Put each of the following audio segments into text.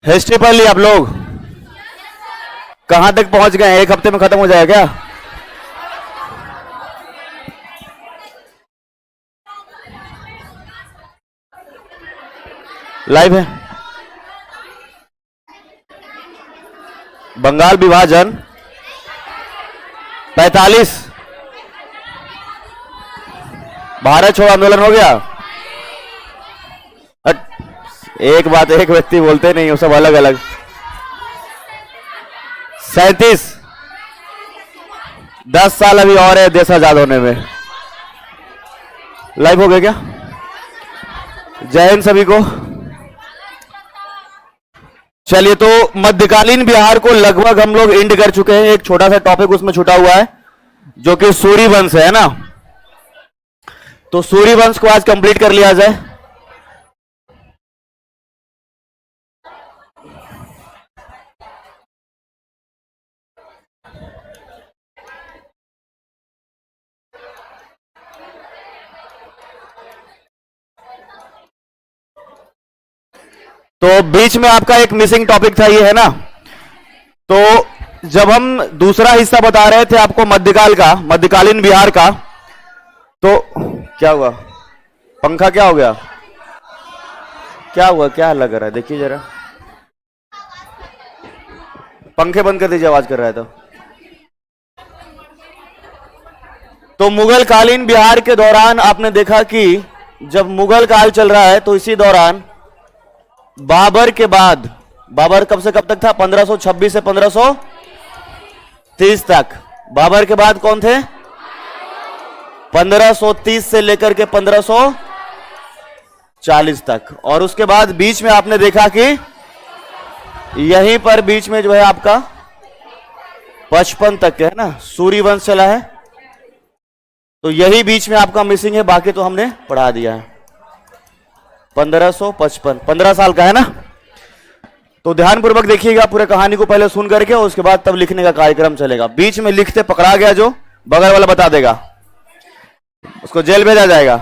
History पढ़ ली आप लोग? कहां तक पहुंच गए? एक हफ्ते में खत्म हो जाएगा क्या? लाइव है। बंगाल विभाजन 45, भारत छोड़ो आंदोलन हो गया। एक बात एक व्यक्ति बोलते नहीं हो, सब अलग अलग। 37, 10 साल अभी और है देश आजाद होने में। लाइव हो गया क्या? जय हिंद सभी को। चलिए, तो मध्यकालीन बिहार को लगभग हम लोग एंड कर चुके हैं। एक छोटा सा टॉपिक उसमें छूटा हुआ है जो कि सूर्यवंश है ना। तो सूर्यवंश को आज कंप्लीट कर लिया जाए। तो बीच में आपका एक मिसिंग टॉपिक था, ये है ना। तो जब हम दूसरा हिस्सा बता रहे थे आपको मध्यकाल का, मध्यकालीन बिहार का, तो क्या हुआ? पंखा क्या हो गया? क्या हुआ? क्या लग रहा है? देखिए जरा, पंखे बंद कर दीजिए, आवाज कर रहा है तो मुगल कालीन बिहार के दौरान आपने देखा कि जब मुगल काल चल रहा है तो इसी दौरान बाबर के बाद, बाबर कब से कब तक था? 1526 से 1530 तक। बाबर के बाद कौन थे? 1530 से लेकर के 1540 तक। और उसके बाद बीच में आपने देखा कि यहीं पर बीच में जो है आपका 55 तक है ना, सूर्यवंश चला है। तो यही बीच में आपका मिसिंग है, बाकी तो हमने पढ़ा दिया है। 1555, 15 साल का है ना। तो ध्यानपूर्वक देखिएगा पूरे कहानी को पहले सुन करके, और उसके बाद तब लिखने का कार्यक्रम चलेगा। बीच में लिखते पकड़ा गया जो बगल वाला बता देगा, उसको जेल भेजा जाएगा।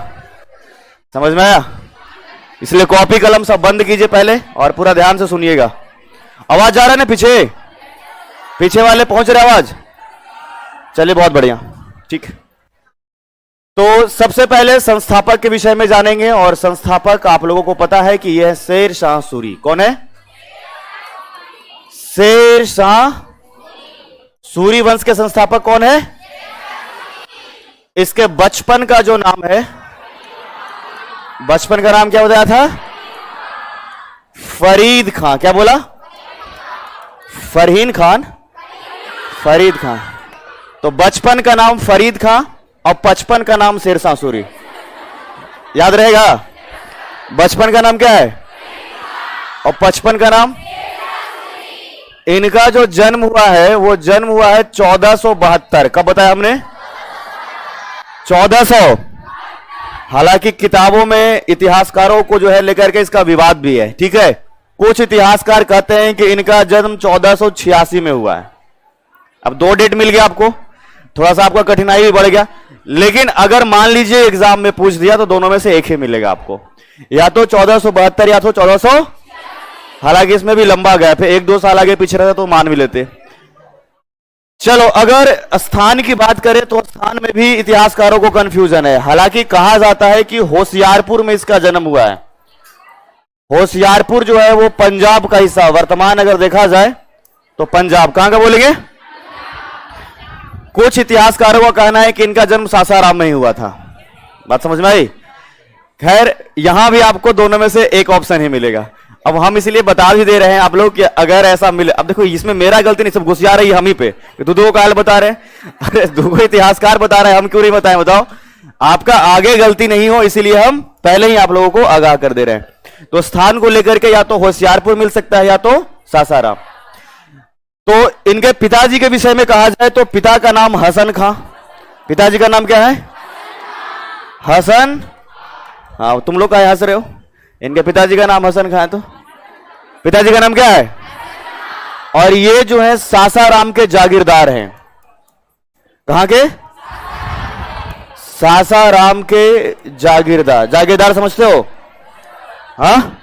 समझ में आया? इसलिए कॉपी कलम सब बंद कीजिए पहले और पूरा ध्यान से सुनिएगा। आवाज जा रहा है ना? पीछे पीछे वाले पहुंच रहे आवाज? चलिए, बहुत बढ़िया, ठीक। तो सबसे पहले संस्थापक के विषय में जानेंगे। और संस्थापक आप लोगों को पता है कि यह शेर शाह सूरी। कौन है? शेर शाह सूरी वंश के संस्थापक कौन है? इसके बचपन का जो नाम है, बचपन का नाम क्या बताया था? फरीद खां। क्या बोला? फरहीन खान, फरीद खां। तो बचपन का नाम फरीद खां और 55 का नाम शेर शाह सूरी। याद रहेगा? बचपन का नाम क्या है और 55 का नाम? इनका जो जन्म हुआ है वो जन्म हुआ है 1472। कब बताया हमने? 1400। हालांकि किताबों में इतिहासकारों को जो है लेकर के इसका विवाद भी है, ठीक है। कुछ इतिहासकार कहते हैं कि इनका जन्म 1486 में हुआ है। अब दो डेट मिल गया आपको, थोड़ा सा आपका कठिनाई भी बढ़ गया। लेकिन अगर मान लीजिए एग्जाम में पूछ दिया तो दोनों में से एक ही मिलेगा आपको, या तो 1472 या तो 1400। हालांकि इसमें भी लंबा गैप है, 1-2 साल आगे पीछे रहता तो मान भी लेते। चलो, अगर स्थान की बात करें तो स्थान में भी इतिहासकारों को कंफ्यूजन है। हालांकि कहा जाता है कि होशियारपुर में इसका जन्म हुआ है। होशियारपुर जो है वो पंजाब का हिस्सा, वर्तमान अगर देखा जाए तो पंजाब। कहां का बोलेंगे? कुछ इतिहासकारों का कहना है कि इनका जन्म सासाराम में ही हुआ था। बात समझ में आई? खैर, यहां भी आपको दोनों में से एक ऑप्शन ही मिलेगा। अब हम इसलिए बता भी दे रहे हैं आप लोग कि अगर ऐसा मिले। अब देखो, इसमें मेरा गलती नहीं, सब घुसिया रही है हम ही पे। दो काल बता रहे हैं, अरे दो इतिहासकार बता रहे हैं, हम क्यों नहीं बताएं? बताओ, आपका आगे गलती नहीं हो इसलिए हम पहले ही आप लोगों को आगाह कर दे रहे हैं। तो स्थान को लेकर के या तो होशियारपुर मिल सकता है या तो सासाराम। तो इनके पिताजी के विषय में कहा जाए तो पिता का नाम हसन खां। पिताजी का नाम क्या है? हसन। हाँ, तुम लोग काहे हंस रहे हो? इनके पिताजी का नाम हसन खां है, तो पिताजी का नाम क्या है? और ये जो है सासाराम के जागीरदार हैं। कहां के? सासाराम के जागीरदार। जागीरदार समझते हो? हाँ,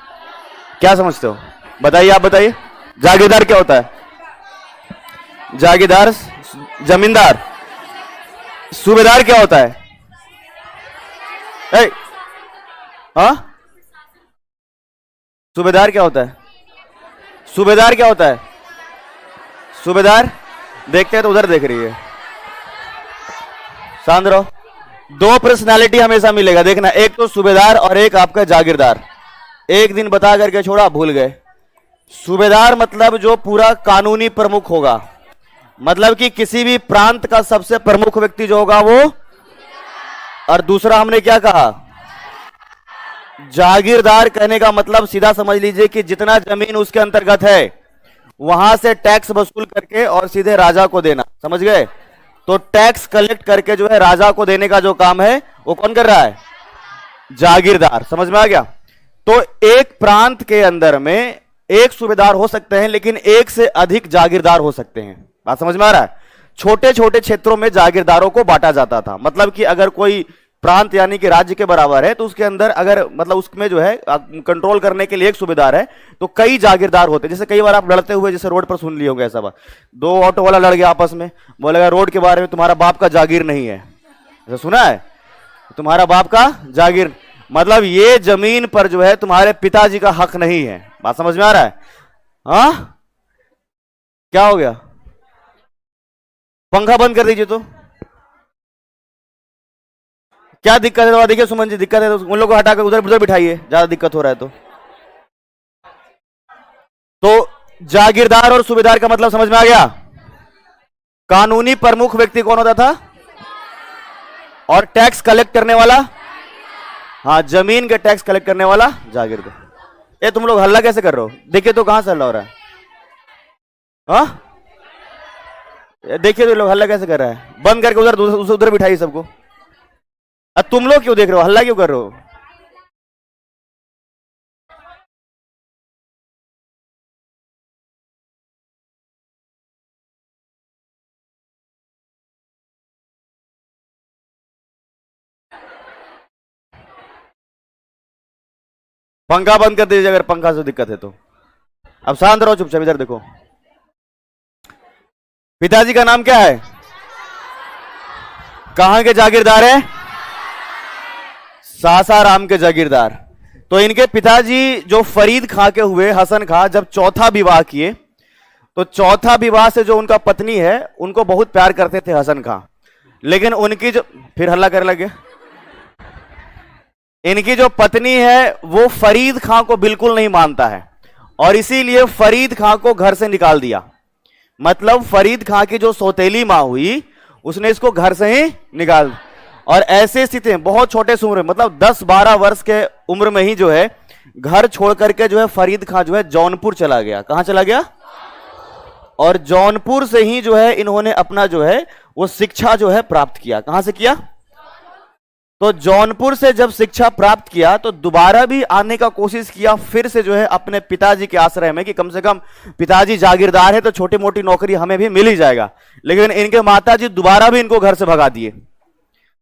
क्या समझते हो? बताइए, आप बताइए, जागीरदार क्या होता है? जागीरदार जमींदार। सूबेदार क्या होता है? हाँ, सूबेदार क्या होता है? सूबेदार क्या होता है? सूबेदार देखते हैं तो उधर देख रही है, शांत रहो। दो पर्सनालिटी हमेशा मिलेगा, देखना, एक तो सूबेदार और एक आपका जागीरदार। एक दिन बता करके छोड़ा, भूल गए। सूबेदार मतलब जो पूरा कानूनी प्रमुख होगा, मतलब कि किसी भी प्रांत का सबसे प्रमुख व्यक्ति जो होगा वो। और दूसरा हमने क्या कहा? जागीरदार कहने का मतलब सीधा समझ लीजिए कि जितना जमीन उसके अंतर्गत है वहां से टैक्स वसूल करके और सीधे राजा को देना, समझ गए? तो टैक्स कलेक्ट करके जो है राजा को देने का जो काम है वो कौन कर रहा है? जागीरदार। समझ में आ गया? तो एक प्रांत के अंदर में एक सूबेदार हो सकते हैं, लेकिन एक से अधिक जागीरदार हो सकते हैं। बात समझ में आ रहा है? छोटे छोटे क्षेत्रों में जागीरदारों को बांटा जाता था, मतलब कि अगर कोई प्रांत यानी कि राज्य के बराबर है तो उसके अंदर अगर मतलब उसमें जो है कंट्रोल करने के लिए एक सूबेदार है तो कई जागीरदार होते हैं। जैसे कई बार आप लड़ते हुए जैसे रोड पर सुन लिए होंगे ऐसा बात, दो ऑटो वाला लड़ गया आपस में, बोलेगा रोड के बारे में तुम्हारा बाप का जागीर नहीं है, ऐसा सुना है? तुम्हारा बाप का जागीर मतलब ये जमीन पर जो है तुम्हारे पिताजी का हक नहीं है। बात समझ में आ रहा है? हाँ, क्या हो गया? पंखा बंद कर दीजिए। तो क्या दिक्कत है? देखिए सुमन जी, दिक्कत है तो उन लोगों को हटाकर उधर उधर बिठाइए, ज्यादा दिक्कत हो रहा है तो जागीरदार और सूबेदार का मतलब समझ में आ गया? कानूनी प्रमुख व्यक्ति कौन होता था? और टैक्स कलेक्ट करने वाला, हाँ, जमीन के टैक्स कलेक्ट करने वाला जागीरदार। ये तुम लोग हल्ला कैसे कर रहे हो? देखिए तो कहां से हल्ला हो रहा है? हाँ, देखिए तो लोग हल्ला कैसे कर रहा है? बंद करके उधर उधर बिठाइए सबको। तुम लोग क्यों देख रहे हो? हल्ला क्यों कर रहे हो? पंखा बंद कर दीजिए अगर पंखा से दिक्कत है तो। अब शांत रहो, चुपचाप इधर देखो। पिताजी का नाम क्या है? कहां के जागीरदार है? सासाराम के जागीरदार। तो इनके पिताजी जो फरीद खां के हुए, हसन खां, जब चौथा विवाह किए तो चौथा विवाह से जो उनका पत्नी है उनको बहुत प्यार करते थे हसन खां, लेकिन उनकी जो, फिर हल्ला करने लगे, इनकी जो पत्नी है वो फरीद खां को बिल्कुल नहीं मानता है और इसीलिए फरीद खां को घर से निकाल दिया। मतलब फरीद खां की जो सौतेली मां हुई उसने इसको घर से ही निकाल, और ऐसे स्थिति में बहुत छोटे से उम्र में, मतलब 10-12 वर्ष के उम्र में ही जो है घर छोड़ करके जो है फरीद खां जो है जौनपुर चला गया। कहां चला गया? और जौनपुर से ही जो है इन्होंने अपना जो है वो शिक्षा जो है प्राप्त किया। कहां से किया? तो जौनपुर से जब शिक्षा प्राप्त किया तो दोबारा भी आने का कोशिश किया, फिर से जो है अपने पिताजी के आश्रय में कि कम से कम पिताजी जागीरदार है तो छोटी मोटी नौकरी हमें भी मिल ही जाएगा, लेकिन इनके माताजी दोबारा भी इनको घर से भगा दिए।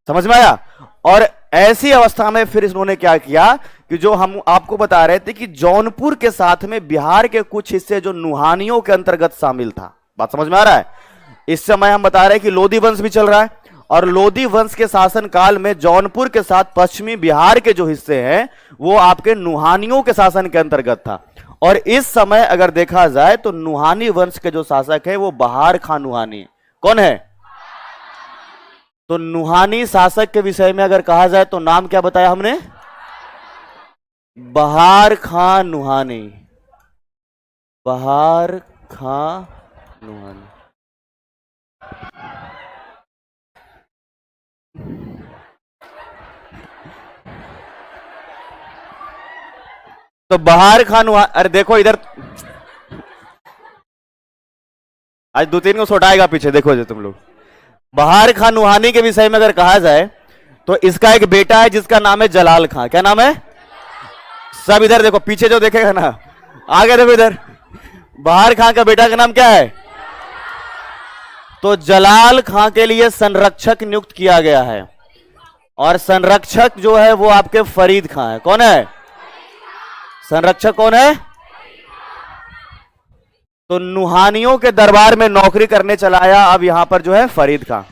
समझ में आया? और ऐसी अवस्था में फिर इन्होंने क्या किया कि जो हम आपको बता रहे थे कि जौनपुर के साथ में बिहार के कुछ हिस्से जो नुहानियों के अंतर्गत शामिल था। बात समझ में आ रहा है? इस समय हम बता रहे हैं कि लोधी वंश भी चल रहा है और लोधी वंश के शासन काल में जौनपुर के साथ पश्चिमी बिहार के जो हिस्से हैं वो आपके नुहानियों के शासन के अंतर्गत था। और इस समय अगर देखा जाए तो नुहानी वंश के जो शासक है वो बहार खां नुहानी। कौन है? तो नुहानी शासक के विषय में अगर कहा जाए तो नाम क्या बताया हमने? बहार खां नुहानी। बहार खां नुहानी। तो बहार खान, अरे देखो इधर आज 2-3 को सोटाएगा पीछे, देखो जो तुम लोग। बहार खान नुहानी के विषय में अगर कहा जाए तो इसका एक बेटा है जिसका नाम है जलाल खां। क्या नाम है? सब इधर देखो, पीछे जो देखेगा ना, आगे देखो इधर। बहार खां का बेटा का नाम क्या है? तो जलाल खां के लिए संरक्षक नियुक्त किया गया है और संरक्षक जो है वो आपके फरीद खां है। कौन है संरक्षक? कौन है? तो नुहानियों के दरबार में नौकरी करने चला आया अब यहां पर जो है फरीद खां।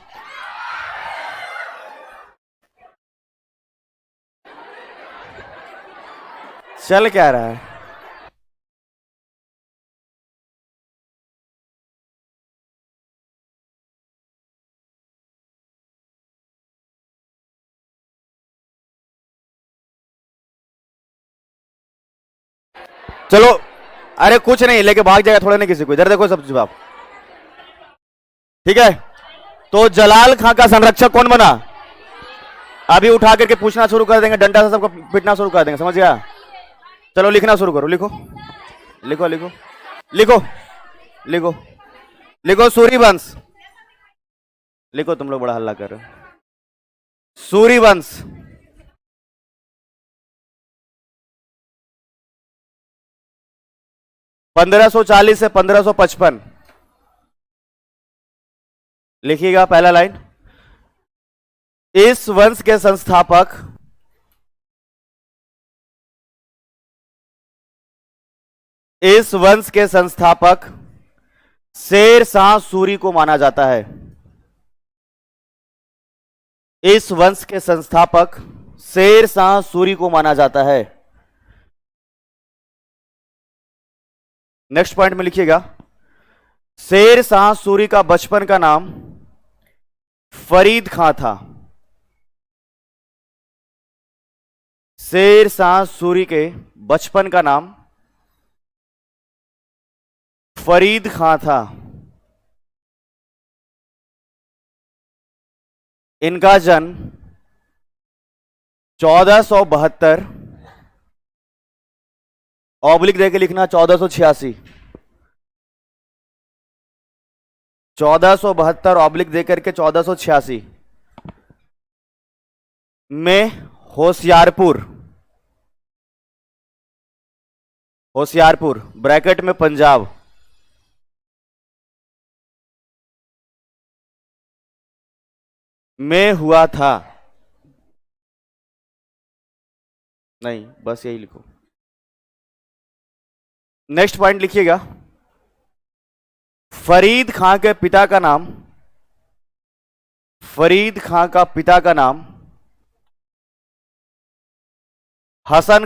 चल क्या रहा है? चलो, अरे कुछ नहीं, लेके भाग जाएगा थोड़ा, नहीं किसी को। इधर देखो सब जवाब, ठीक है। तो जलाल खां का संरक्षक कौन बना? अभी उठा करके पूछना शुरू कर देंगे, डंडा से सबको पिटना शुरू कर देंगे, समझ गया? चलो लिखना शुरू करो, लिखो लिखो लिखो लिखो लिखो लिखो। सूर्यवंश लिखो, तुम लोग बड़ा हल्ला कर रहे हो। सूर्यवंश, 1540 से 1555। लिखिएगा पहला लाइन। इस वंश के संस्थापक शेर शाह सूरी को माना जाता है। इस वंश के संस्थापक शेर शाह सूरी को माना जाता है। नेक्स्ट पॉइंट में लिखिएगा, शेर शाह सूरी का बचपन का नाम फरीद खां था। शेर शाह सूरी के बचपन का नाम फरीद खां था। इनका जन्म 1472 ऑब्लिक देके लिखना 1486, 1472 ऑब्लिक देकर के 1486 में होशियारपुर ब्रैकेट में पंजाब में हुआ था। नहीं, बस यही लिखो। नेक्स्ट पॉइंट लिखिएगा, फरीद खां के पिता का नाम हसन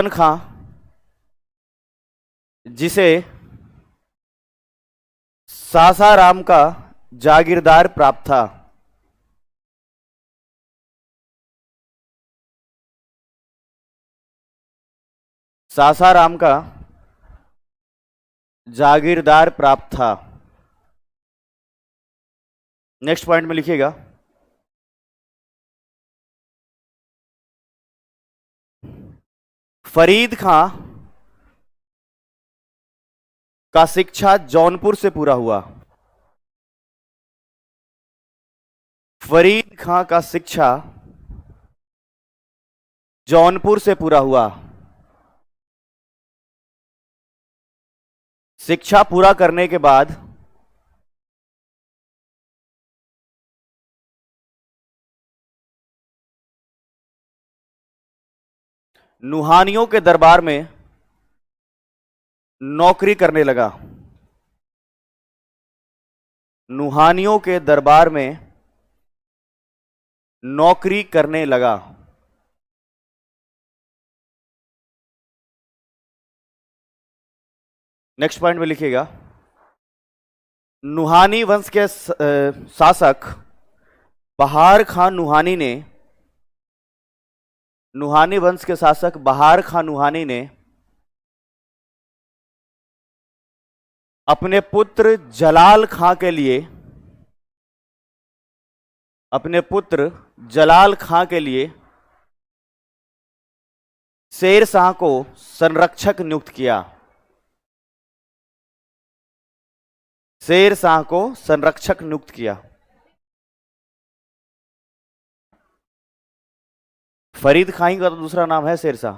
खां, जिसे सासाराम का जागीरदार प्राप्त था। सासाराम का जागीरदार प्राप्त था। नेक्स्ट पॉइंट में लिखिएगा, फरीद खां का शिक्षा जौनपुर से पूरा हुआ। फरीद खां का शिक्षा जौनपुर से पूरा हुआ। शिक्षा पूरा करने के बाद नुहानियों के दरबार में नौकरी करने लगा। नुहानियों के दरबार में नौकरी करने लगा। नेक्स्ट पॉइंट में लिखिएगा, नुहानी वंश के शासक बहार खां नुहानी ने अपने पुत्र जलाल खां के लिए शेर शाह को संरक्षक नियुक्त किया। फरीद खां का तो दूसरा नाम है शेर शाह।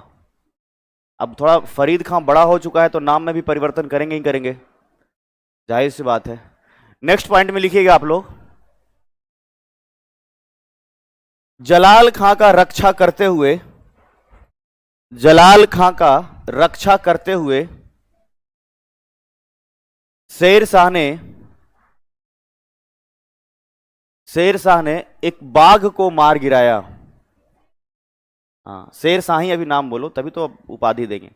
अब थोड़ा फरीद खां बड़ा हो चुका है तो नाम में भी परिवर्तन करेंगे ही करेंगे, जाहिर सी बात है। नेक्स्ट पॉइंट में लिखिएगा आप लोग, जलाल खां का रक्षा करते हुए जलाल खां का रक्षा करते हुए शेर शाह ने एक बाघ को मार गिराया। हाँ, शेर शाह ही अभी नाम बोलो तभी तो उपाधि देंगे,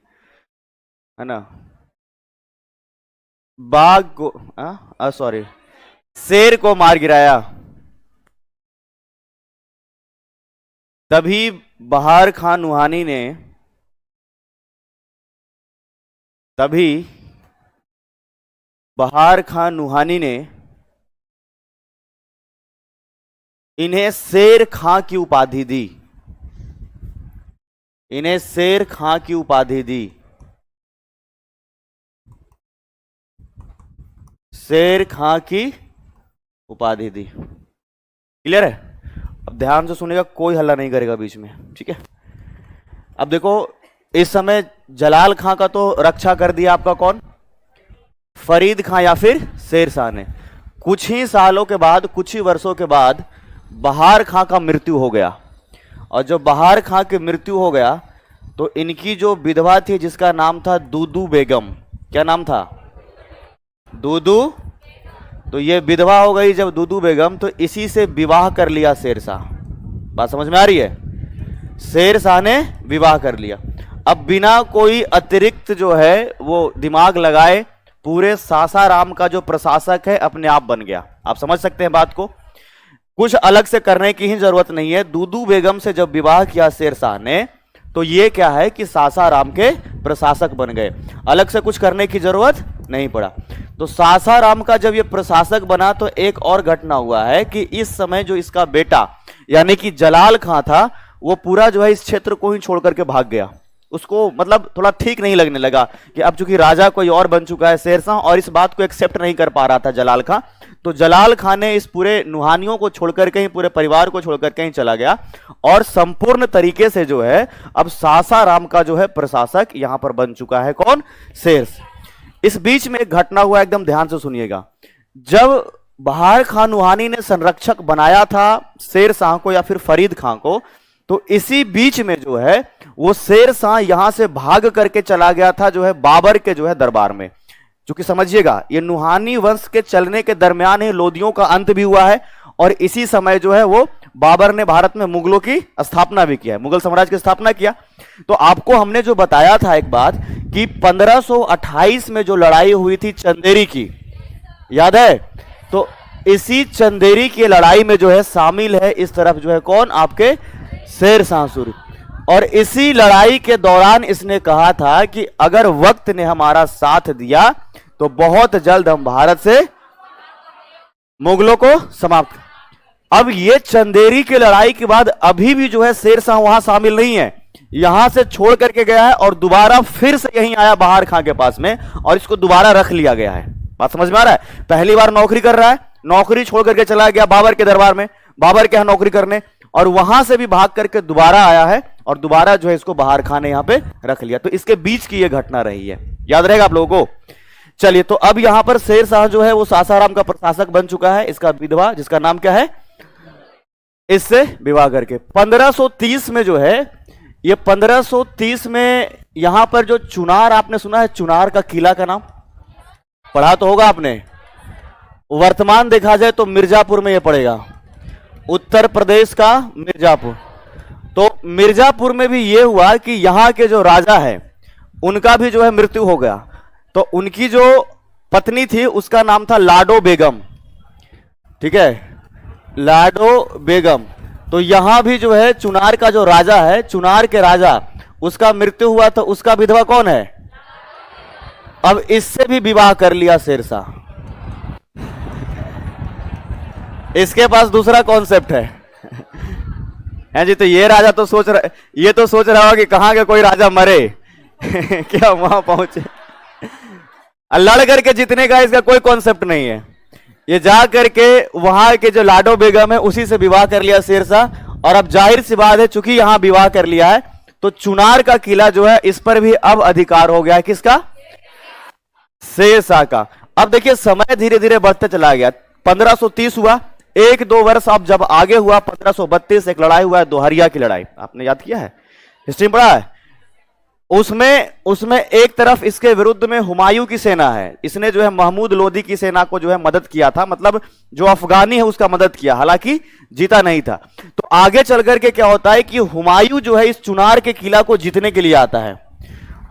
है ना। बाघ को सॉरी, शेर को मार गिराया। तभी बहार खां नुहानी ने इन्हें शेर खां की उपाधि दी। शेर खां की उपाधि दी। क्लियर है? अब ध्यान से सुनेगा, कोई हल्ला नहीं करेगा बीच में, ठीक है। अब देखो, इस समय जलाल खां का तो रक्षा कर दिया आपका कौन, फरीद खां या फिर शेर शाह ने। कुछ ही सालों के बाद, कुछ ही वर्षों के बाद बहार खां का मृत्यु हो गया। और जब बहार खां की मृत्यु हो गया तो इनकी जो विधवा थी जिसका नाम था दूदू बेगम, क्या नाम था, दूदू, तो ये विधवा हो गई जब दूदू बेगम, तो इसी से विवाह कर लिया शेर शाह। बात समझ में आ रही है? शेर शाह ने विवाह कर लिया। अब बिना कोई अतिरिक्त जो है वो दिमाग लगाए पूरे सासाराम का जो प्रशासक है अपने आप बन गया। आप समझ सकते हैं बात को, कुछ अलग से करने की ही जरूरत नहीं है। दूदू बेगम से जब विवाह किया शेर शाह ने तो ये क्या है कि सासाराम के प्रशासक बन गए, अलग से कुछ करने की जरूरत नहीं पड़ा। तो सासाराम का जब ये प्रशासक बना तो एक और घटना हुआ है कि इस समय जो इसका बेटा यानी कि जलाल खां था वो पूरा जो है इस क्षेत्र को ही छोड़ करके भाग गया। उसको मतलब थोड़ा ठीक नहीं लगने लगा कि अब चूंकि राजा कोई और बन चुका है शेर शाह, और इस बात को एक्सेप्ट नहीं कर पा रहा था जलाल खां। तो जलाल खां ने इस पूरे नुहानियों को छोड़कर के ही, पूरे परिवार को छोड़कर के ही चला गया और संपूर्ण तरीके से जो है अब सासाराम का जो है प्रशासक यहां पर बन चुका है कौन, शेर। इस बीच में एक घटना हुआ, एकदम ध्यान से सुनिएगा। जब बहार खां नुहानी ने संरक्षक बनाया था शेर शाह को या फिर फरीद खां को, तो इसी बीच में जो है वो शेर शाह यहां से भाग करके चला गया था जो है बाबर के जो है दरबार में। क्योंकि समझिएगा ये नुहानी वंश के चलने के दरमियान ही लोदियों का अंत भी हुआ है और इसी समय जो है वो बाबर ने भारत में मुगलों की स्थापना भी किया है, मुगल साम्राज्य की स्थापना किया। तो आपको हमने जो बताया था एक बात कि 1528 में जो लड़ाई हुई थी चंदेरी की, याद है? तो इसी चंदेरी की लड़ाई में जो है शामिल है इस तरफ जो है कौन, आपके शेर शाह सूरी। और इसी लड़ाई के दौरान इसने कहा था कि अगर वक्त ने हमारा साथ दिया तो बहुत जल्द हम भारत से मुगलों को समाप्त। अब ये चंदेरी की लड़ाई के बाद अभी भी जो है शेर शाह वहां शामिल नहीं है, यहां से छोड़ करके गया है और दोबारा फिर से यहीं आया बहार खां के पास में और इसको दोबारा रख लिया गया है। बात समझ में आ रहा है? पहली बार नौकरी कर रहा है, नौकरी छोड़ करके चला गया बाबर के दरबार में, बाबर के यहां नौकरी करने, और वहां से भी भाग करके दोबारा आया है और दोबारा जो है इसको बहार खां ने यहां पे रख लिया। तो इसके बीच की यह घटना रही है, याद रहेगा आप लोगों को। चलिए, तो अब यहां पर शेर शाह जो है वो सासाराम का प्रशासक बन चुका है। इसका विधवा जिसका नाम क्या है, इससे विवाह करके 1530 में जो है, ये 1530 में यहां पर जो चुनार, आपने सुना है चुनार का किला का नाम पढ़ा तो होगा आपने। वर्तमान देखा जाए तो मिर्जापुर में यह पड़ेगा, उत्तर प्रदेश का मिर्जापुर। तो मिर्जापुर में भी यह हुआ कि यहां के जो राजा है उनका भी जो है मृत्यु हो गया। तो उनकी जो पत्नी थी उसका नाम था लाडो बेगम, ठीक है, लाडो बेगम। तो यहां भी जो है चुनार का जो राजा है, चुनार के राजा, उसका मृत्यु हुआ। तो उसका विधवा कौन है? अब इससे भी विवाह कर लिया शेर शाह। इसके पास दूसरा कॉन्सेप्ट है जी। तो ये राजा तो सोच रहा, ये तो सोच रहा होगा कि कहां के कोई राजा मरे क्या वहां पहुंचे, लड़ करके जीतने का इसका कोई कॉन्सेप्ट नहीं है। ये जा करके वहां के जो लाडो बेगम है उसी से विवाह कर लिया शेर शाह। और अब जाहिर सी बात है चूंकि यहां विवाह कर लिया है तो चुनार का किला जो है इस पर भी अब अधिकार हो गया है, किसका? शेर शाह का। अब देखिए समय धीरे धीरे बढ़ते चला गया। 1530 हुआ, एक दो वर्ष अब जब आगे हुआ 1532 एक लड़ाई हुआ है, दोहरिया की लड़ाई, आपने याद किया है, हिस्ट्री में पढ़ा है। उसमें उसमें एक तरफ इसके विरुद्ध में हुमायूं की सेना है, इसने जो है महमूद लोदी की सेना को जो है मदद किया था, मतलब जो अफगानी है उसका मदद किया, हालांकि जीता नहीं था। तो आगे चल करके क्या होता है कि हुमायूं जो है इस चुनार के किला को जीतने के लिए आता है,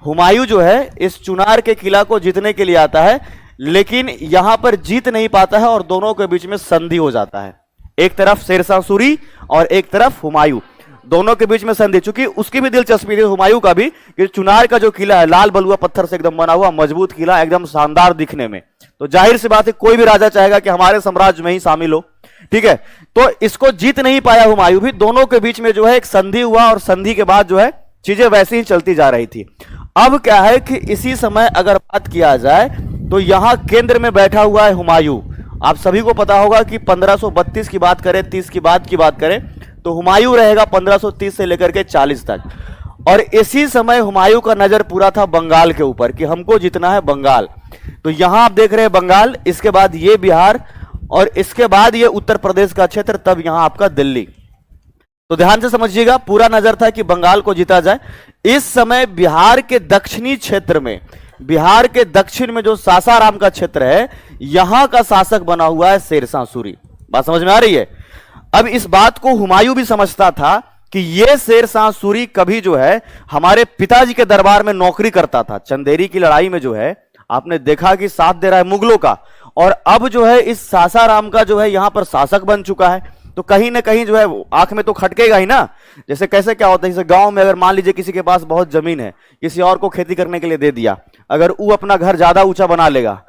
हुमायूं जो है इस चुनार के किला को जीतने के लिए आता है, लेकिन यहां पर जीत नहीं पाता है और दोनों के बीच में संधि हो जाता है। एक तरफ शेरशाह सूरी और एक तरफ हुमायूं, दोनों के बीच में संधि। चूंकि उसकी भी दिलचस्पी थी हुमायूं का भी कि चुनार का जो किला है लाल बलुआ पत्थर से एकदम बना हुआ मजबूत किला, एकदम शानदार दिखने में, तो जाहिर सी बात है कोई भी राजा चाहेगा कि हमारे साम्राज्य में ही शामिल हो, ठीक है। तो इसको जीत नहीं पाया हुमायूं भी, दोनों के बीच में जो है एक संधि हुआ और संधि के बाद जो है चीजें वैसे ही चलती जा रही थी। अब क्या है कि इसी समय अगर बात किया जाए तो यहां केंद्र में बैठा हुआ है हुमायूं। आप सभी को पता होगा कि 1532 की बात करें, 30 की बात करें तो हुमायूं रहेगा 1530 से लेकर के 40 तक। और इसी समय हुमायूं का नजर पूरा था बंगाल के ऊपर कि हमको जीतना है बंगाल। तो यहां आप देख रहे हैं बंगाल, इसके बाद ये बिहार और इसके बाद ये उत्तर प्रदेश का क्षेत्र, तब यहां आपका दिल्ली। तो ध्यान से समझिएगा, पूरा नजर था कि बंगाल को जीता जाए। इस समय बिहार के दक्षिणी क्षेत्र में, बिहार के दक्षिण में जो सासाराम का क्षेत्र है, यहां का शासक बना हुआ है शेरशाह सूरी। बात समझ में आ रही है? अब इस बात को हुमायूं भी समझता था कि यह शेरशाह सूरी कभी जो है हमारे पिताजी के दरबार में नौकरी करता था। चंदेरी की लड़ाई में जो है आपने देखा कि साथ दे रहा है मुगलों का, और अब जो है इस सासाराम का जो है यहां पर शासक बन चुका है। तो कहीं ना कहीं जो है आंख में तो खटकेगा ही ना। जैसे कैसे क्या होता है, जैसे गांव में अगर मान लीजिए किसी के पास बहुत जमीन है, किसी और को खेती करने के लिए दे दिया, अगर वो अपना घर ज्यादा ऊंचा बना लेगा,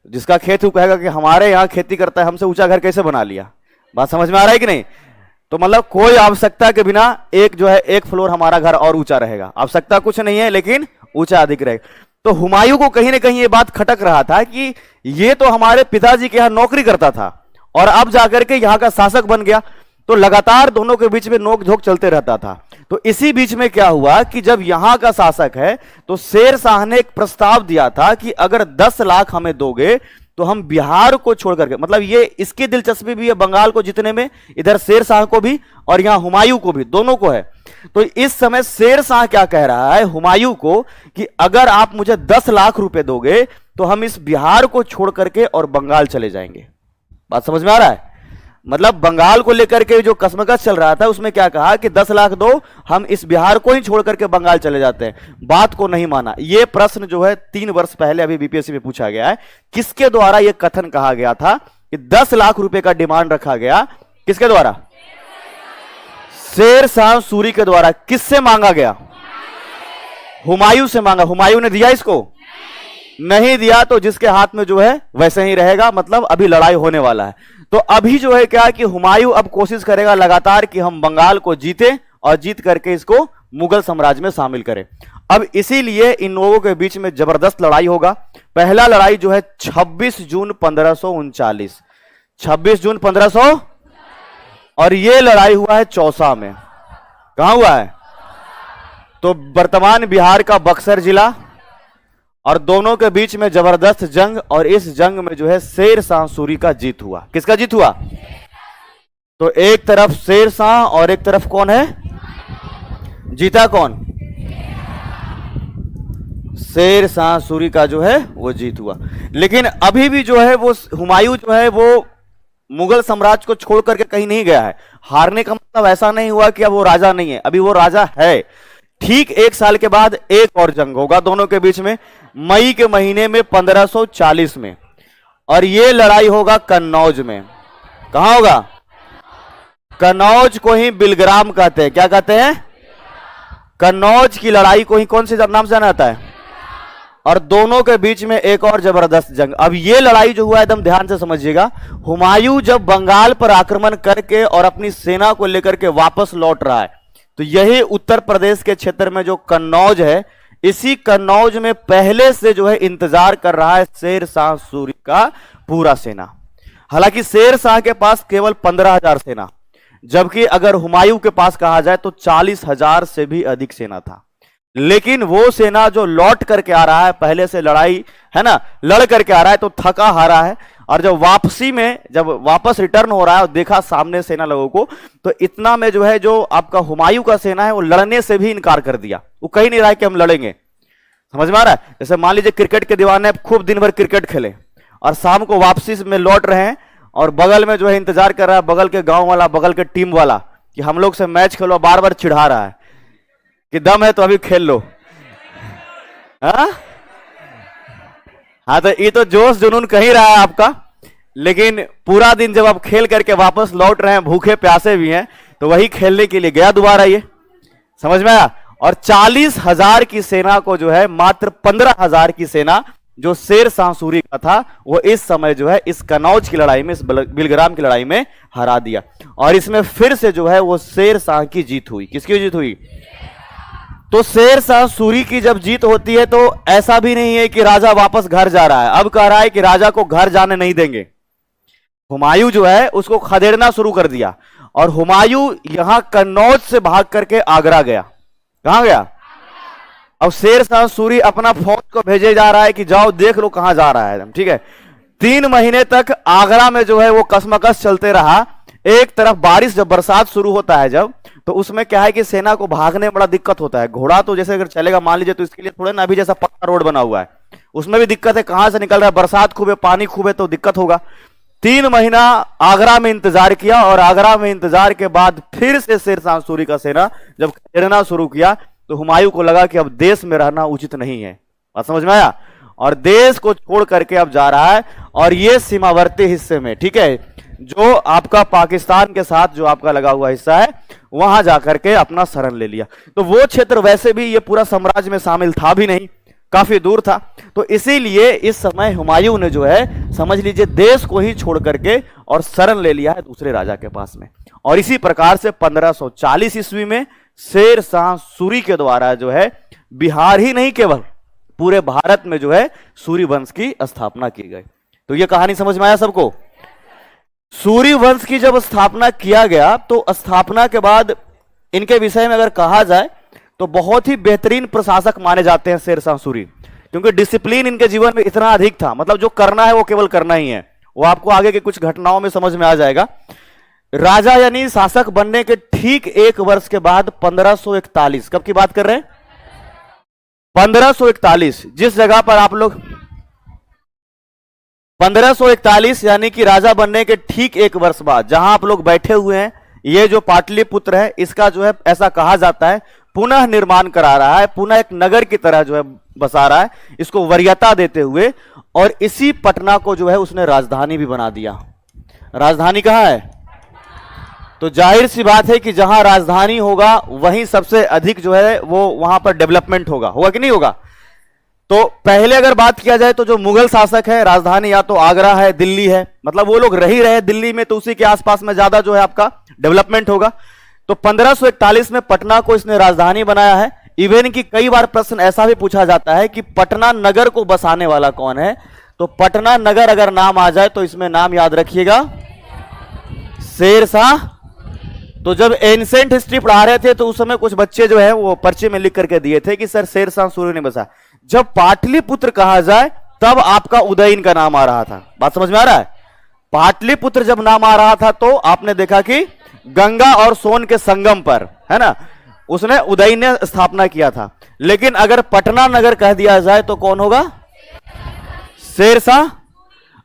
जिसका खेत वो कहेगा कि हमारे यहाँ खेती करता है, हमसे ऊंचा घर कैसे बना लिया। बात समझ में आ रहा है कि नहीं? तो मतलब कोई आवश्यकता के बिना एक जो है एक फ्लोर हमारा घर और ऊंचा रहेगा, आवश्यकता कुछ नहीं है लेकिन ऊंचा अधिक रहेगा। तो हुमायूं को कहीं ना कहीं ये बात खटक रहा था कि ये तो हमारे पिताजी के यहां नौकरी करता था और अब जाकर के यहां का शासक बन गया। तो लगातार दोनों के बीच में नोक झोंक चलते रहता था। तो इसी बीच में क्या हुआ कि जब यहां का शासक है तो शेर शाह ने एक प्रस्ताव दिया था कि अगर 10 लाख हमें दोगे तो हम बिहार को छोड़ करके, मतलब ये इसकी दिलचस्पी भी है बंगाल को जीतने में, इधर शेर शाह को भी और यहां हुमायूं को भी, दोनों को है। तो इस समय शेर शाह क्या कह रहा है हुमायूं को कि अगर आप मुझे 10 लाख रुपए दोगे तो हम इस बिहार को छोड़ करके और बंगाल चले जाएंगे। बात समझ में आ रहा है? मतलब बंगाल को लेकर के जो कसमकस चल रहा था उसमें क्या कहा कि 10 लाख दो, हम इस बिहार को ही छोड़ करके बंगाल चले जाते हैं। बात को नहीं माना। यह प्रश्न जो है 3 वर्ष पहले अभी बीपीएससी में पूछा गया है, किसके द्वारा यह कथन कहा गया था कि 10 लाख रुपए का डिमांड रखा गया, किसके द्वारा? शेर शाह सूरी के द्वारा। किससे मांगा गया? हुमायूं से मांगा। हुमायूं ने दिया इसको? नहीं दिया। तो जिसके हाथ में जो है वैसे ही रहेगा, मतलब अभी लड़ाई होने वाला है। तो अभी जो है क्या कि हुमायूं अब कोशिश करेगा लगातार कि हम बंगाल को जीते और जीत करके इसको मुगल साम्राज्य में शामिल करें। अब इसीलिए इन लोगों के बीच में जबरदस्त लड़ाई होगा। पहला लड़ाई जो है 26 जून 1539, 26 जून 1500, और यह लड़ाई हुआ है चौसा में। कहां हुआ है? तो वर्तमान बिहार का बक्सर जिला, और दोनों के बीच में जबरदस्त जंग, और इस जंग में जो है शेर शाह सूरी का जीत हुआ। किसका जीत हुआ? तो एक तरफ शेर शाह और एक तरफ कौन है? जीता कौन? शेर शाह सूरी का जो है वो जीत हुआ। लेकिन अभी भी जो है वो हुमायूं जो है वो मुगल साम्राज्य को छोड़ करके कहीं नहीं गया है। हारने का मतलब ऐसा नहीं हुआ कि अब वो राजा नहीं है, अभी वो राजा है। ठीक 1 साल के बाद एक और जंग होगा दोनों के बीच में, मई के महीने में 1540 में, और यह लड़ाई होगा कन्नौज में। कहां होगा? कन्नौज को ही बिलग्राम कहते हैं। क्या कहते हैं? कन्नौज की लड़ाई को ही कौन से नाम से जाना जाता है? और दोनों के बीच में एक और जबरदस्त जंग। अब यह लड़ाई जो हुआ एकदम ध्यान से समझिएगा, हुमायूं जब बंगाल पर आक्रमण करके और अपनी सेना को लेकर के वापस लौट रहा है, तो यही उत्तर प्रदेश के क्षेत्र में जो कन्नौज है, इसी कन्नौज में पहले से जो है इंतजार कर रहा है शेर शाह सूरी का पूरा सेना। हालांकि शेर शाह के पास केवल 15,000 सेना, जबकि अगर हुमायूं के पास कहा जाए तो 40,000 से भी अधिक सेना था। लेकिन वो सेना जो लौट करके आ रहा है, पहले से लड़ाई है ना, लड़ करके आ रहा है, तो थका हारा है, और जब वापसी में, जब वापस रिटर्न हो रहा है और देखा सामने सेना लोगों को, तो इतना में जो है जो आपका हुमायूं का सेना है वो लड़ने से भी इनकार कर दिया। वो कहीं नहीं रहा है कि हम लड़ेंगे। समझ में आ रहा है? जैसे मान लीजिए क्रिकेट के दीवाने खूब दिन भर क्रिकेट खेले और शाम को वापसी में लौट रहे हैं और बगल में जो है इंतजार कर रहा है बगल के गांव वाला, बगल के टीम वाला कि हम लोग से मैच खेलो, बार बार चिढ़ा रहा है कि दम है तो अभी खेल लो। हाँ, तो ये तो जोश जुनून कहीं रहा है आपका, लेकिन पूरा दिन जब आप खेल करके वापस लौट रहे हैं, भूखे प्यासे भी हैं, तो वही खेलने के लिए गया दोबारा ये। समझ में आया? और 40,000 की सेना को जो है मात्र 15,000 की सेना जो शेर शाह सूरी का था वो इस समय जो है इस कनौज की लड़ाई में, इस बिलग्राम की लड़ाई में हरा दिया। और इसमें फिर से जो है वो शेर शाह की जीत हुई। किसकी जीत हुई? तो शेर शाह सूरी की जब जीत होती है तो ऐसा भी नहीं है कि राजा वापस घर जा रहा है। अब कह रहा है कि राजा को घर जाने नहीं देंगे। हुमायूं जो है उसको खदेड़ना शुरू कर दिया और हुमायूं यहां कन्नौज से भाग करके आगरा गया। कहां गया? अब शेर शाह सूरी अपना फौज को भेजे जा रहा है कि जाओ देख लो कहां जा रहा है। ठीक है, 3 महीने तक आगरा में जो है वो कसमकस चलते रहा। एक तरफ बारिश, जब बरसात शुरू होता है जब, तो उसमें क्या है कि सेना को भागने में बड़ा दिक्कत होता है। घोड़ा तो जैसे अगर चलेगा मान लीजिए तो इसके लिए थोड़ा ना, अभी जैसा पक्का रोड बना हुआ है उसमें भी दिक्कत है, कहां से निकल रहा है, बरसात खूब है, पानी खूब है, तो दिक्कत होगा। 3 महीना आगरा में इंतजार किया और आगरा में इंतजार के बाद फिर से शेर शाह सूरी का सेना जब घेरना शुरू किया तो हुमायूं को लगा कि अब देश में रहना उचित नहीं है। बात समझ में आया? और देश को छोड़ करके अब जा रहा है और ये सीमावर्ती हिस्से में, ठीक है, जो आपका पाकिस्तान के साथ जो आपका लगा हुआ हिस्सा है वहां जाकर के अपना शरण ले लिया। तो वो क्षेत्र वैसे भी ये पूरा साम्राज्य में शामिल था भी नहीं, काफी दूर था। तो इसीलिए इस समय हुमायूं ने जो है समझ लीजिए देश को ही छोड़ करके और शरण ले लिया है दूसरे राजा के पास में। और इसी प्रकार से 1540 ईस्वी में शेर शाह सूरी के द्वारा जो है बिहार ही नहीं केवल पूरे भारत में जो है सूरी वंश की स्थापना की गई। तो ये कहानी समझ में आया सबको? सूरी वंश की जब स्थापना किया गया तो स्थापना के बाद इनके विषय में अगर कहा जाए तो बहुत ही बेहतरीन प्रशासक माने जाते हैं शेर शाह सूरी, क्योंकि डिसिप्लिन इनके जीवन में इतना अधिक था। मतलब जो करना है वो केवल करना ही है, वो आपको आगे के कुछ घटनाओं में समझ में आ जाएगा। राजा यानी शासक बनने के ठीक 1 वर्ष के बाद 1541, कब की बात कर रहे हैं? 1541, जिस जगह पर आप लोग 1541 यानी कि राजा बनने के ठीक 1 वर्ष बाद जहां आप लोग बैठे हुए हैं, ये जो पाटलिपुत्र है इसका जो है ऐसा कहा जाता है पुनः निर्माण करा रहा है, पुनः एक नगर की तरह जो है बसा रहा है, इसको वरीयता देते हुए। और इसी पटना को जो है उसने राजधानी भी बना दिया। राजधानी कहां है? तो जाहिर सी बात है कि जहां राजधानी होगा वहीं सबसे अधिक जो है वो वहां पर डेवलपमेंट होगा। होगा कि नहीं होगा? तो पहले अगर बात किया जाए तो जो मुगल शासक है राजधानी या तो आगरा है, दिल्ली है, मतलब वो लोग रही रहे दिल्ली में, तो उसी के आसपास में ज्यादा जो है आपका डेवलपमेंट होगा। तो 1541 में पटना को इसने राजधानी बनाया है। इवन की कई बार प्रश्न ऐसा भी पूछा जाता है कि पटना नगर को बसाने वाला कौन है? तो पटना नगर अगर नाम आ जाए तो इसमें नाम याद रखिएगा, शेर शाह। तो जब एंसेंट हिस्ट्री पढ़ा रहे थे तो उस समय कुछ बच्चे जो है वो पर्चे में लिख करके दिए थे कि सर शेर शाह सूरी ने बसा। जब पाटलिपुत्र कहा जाए तब आपका उदयन का नाम आ रहा था। बात समझ में आ रहा है? पाटलिपुत्र जब नाम आ रहा था तो आपने देखा कि गंगा और सोन के संगम पर, है ना, उसने उदयन ने स्थापना किया था। लेकिन अगर पटना नगर कह दिया जाए तो कौन होगा? शेर शाह।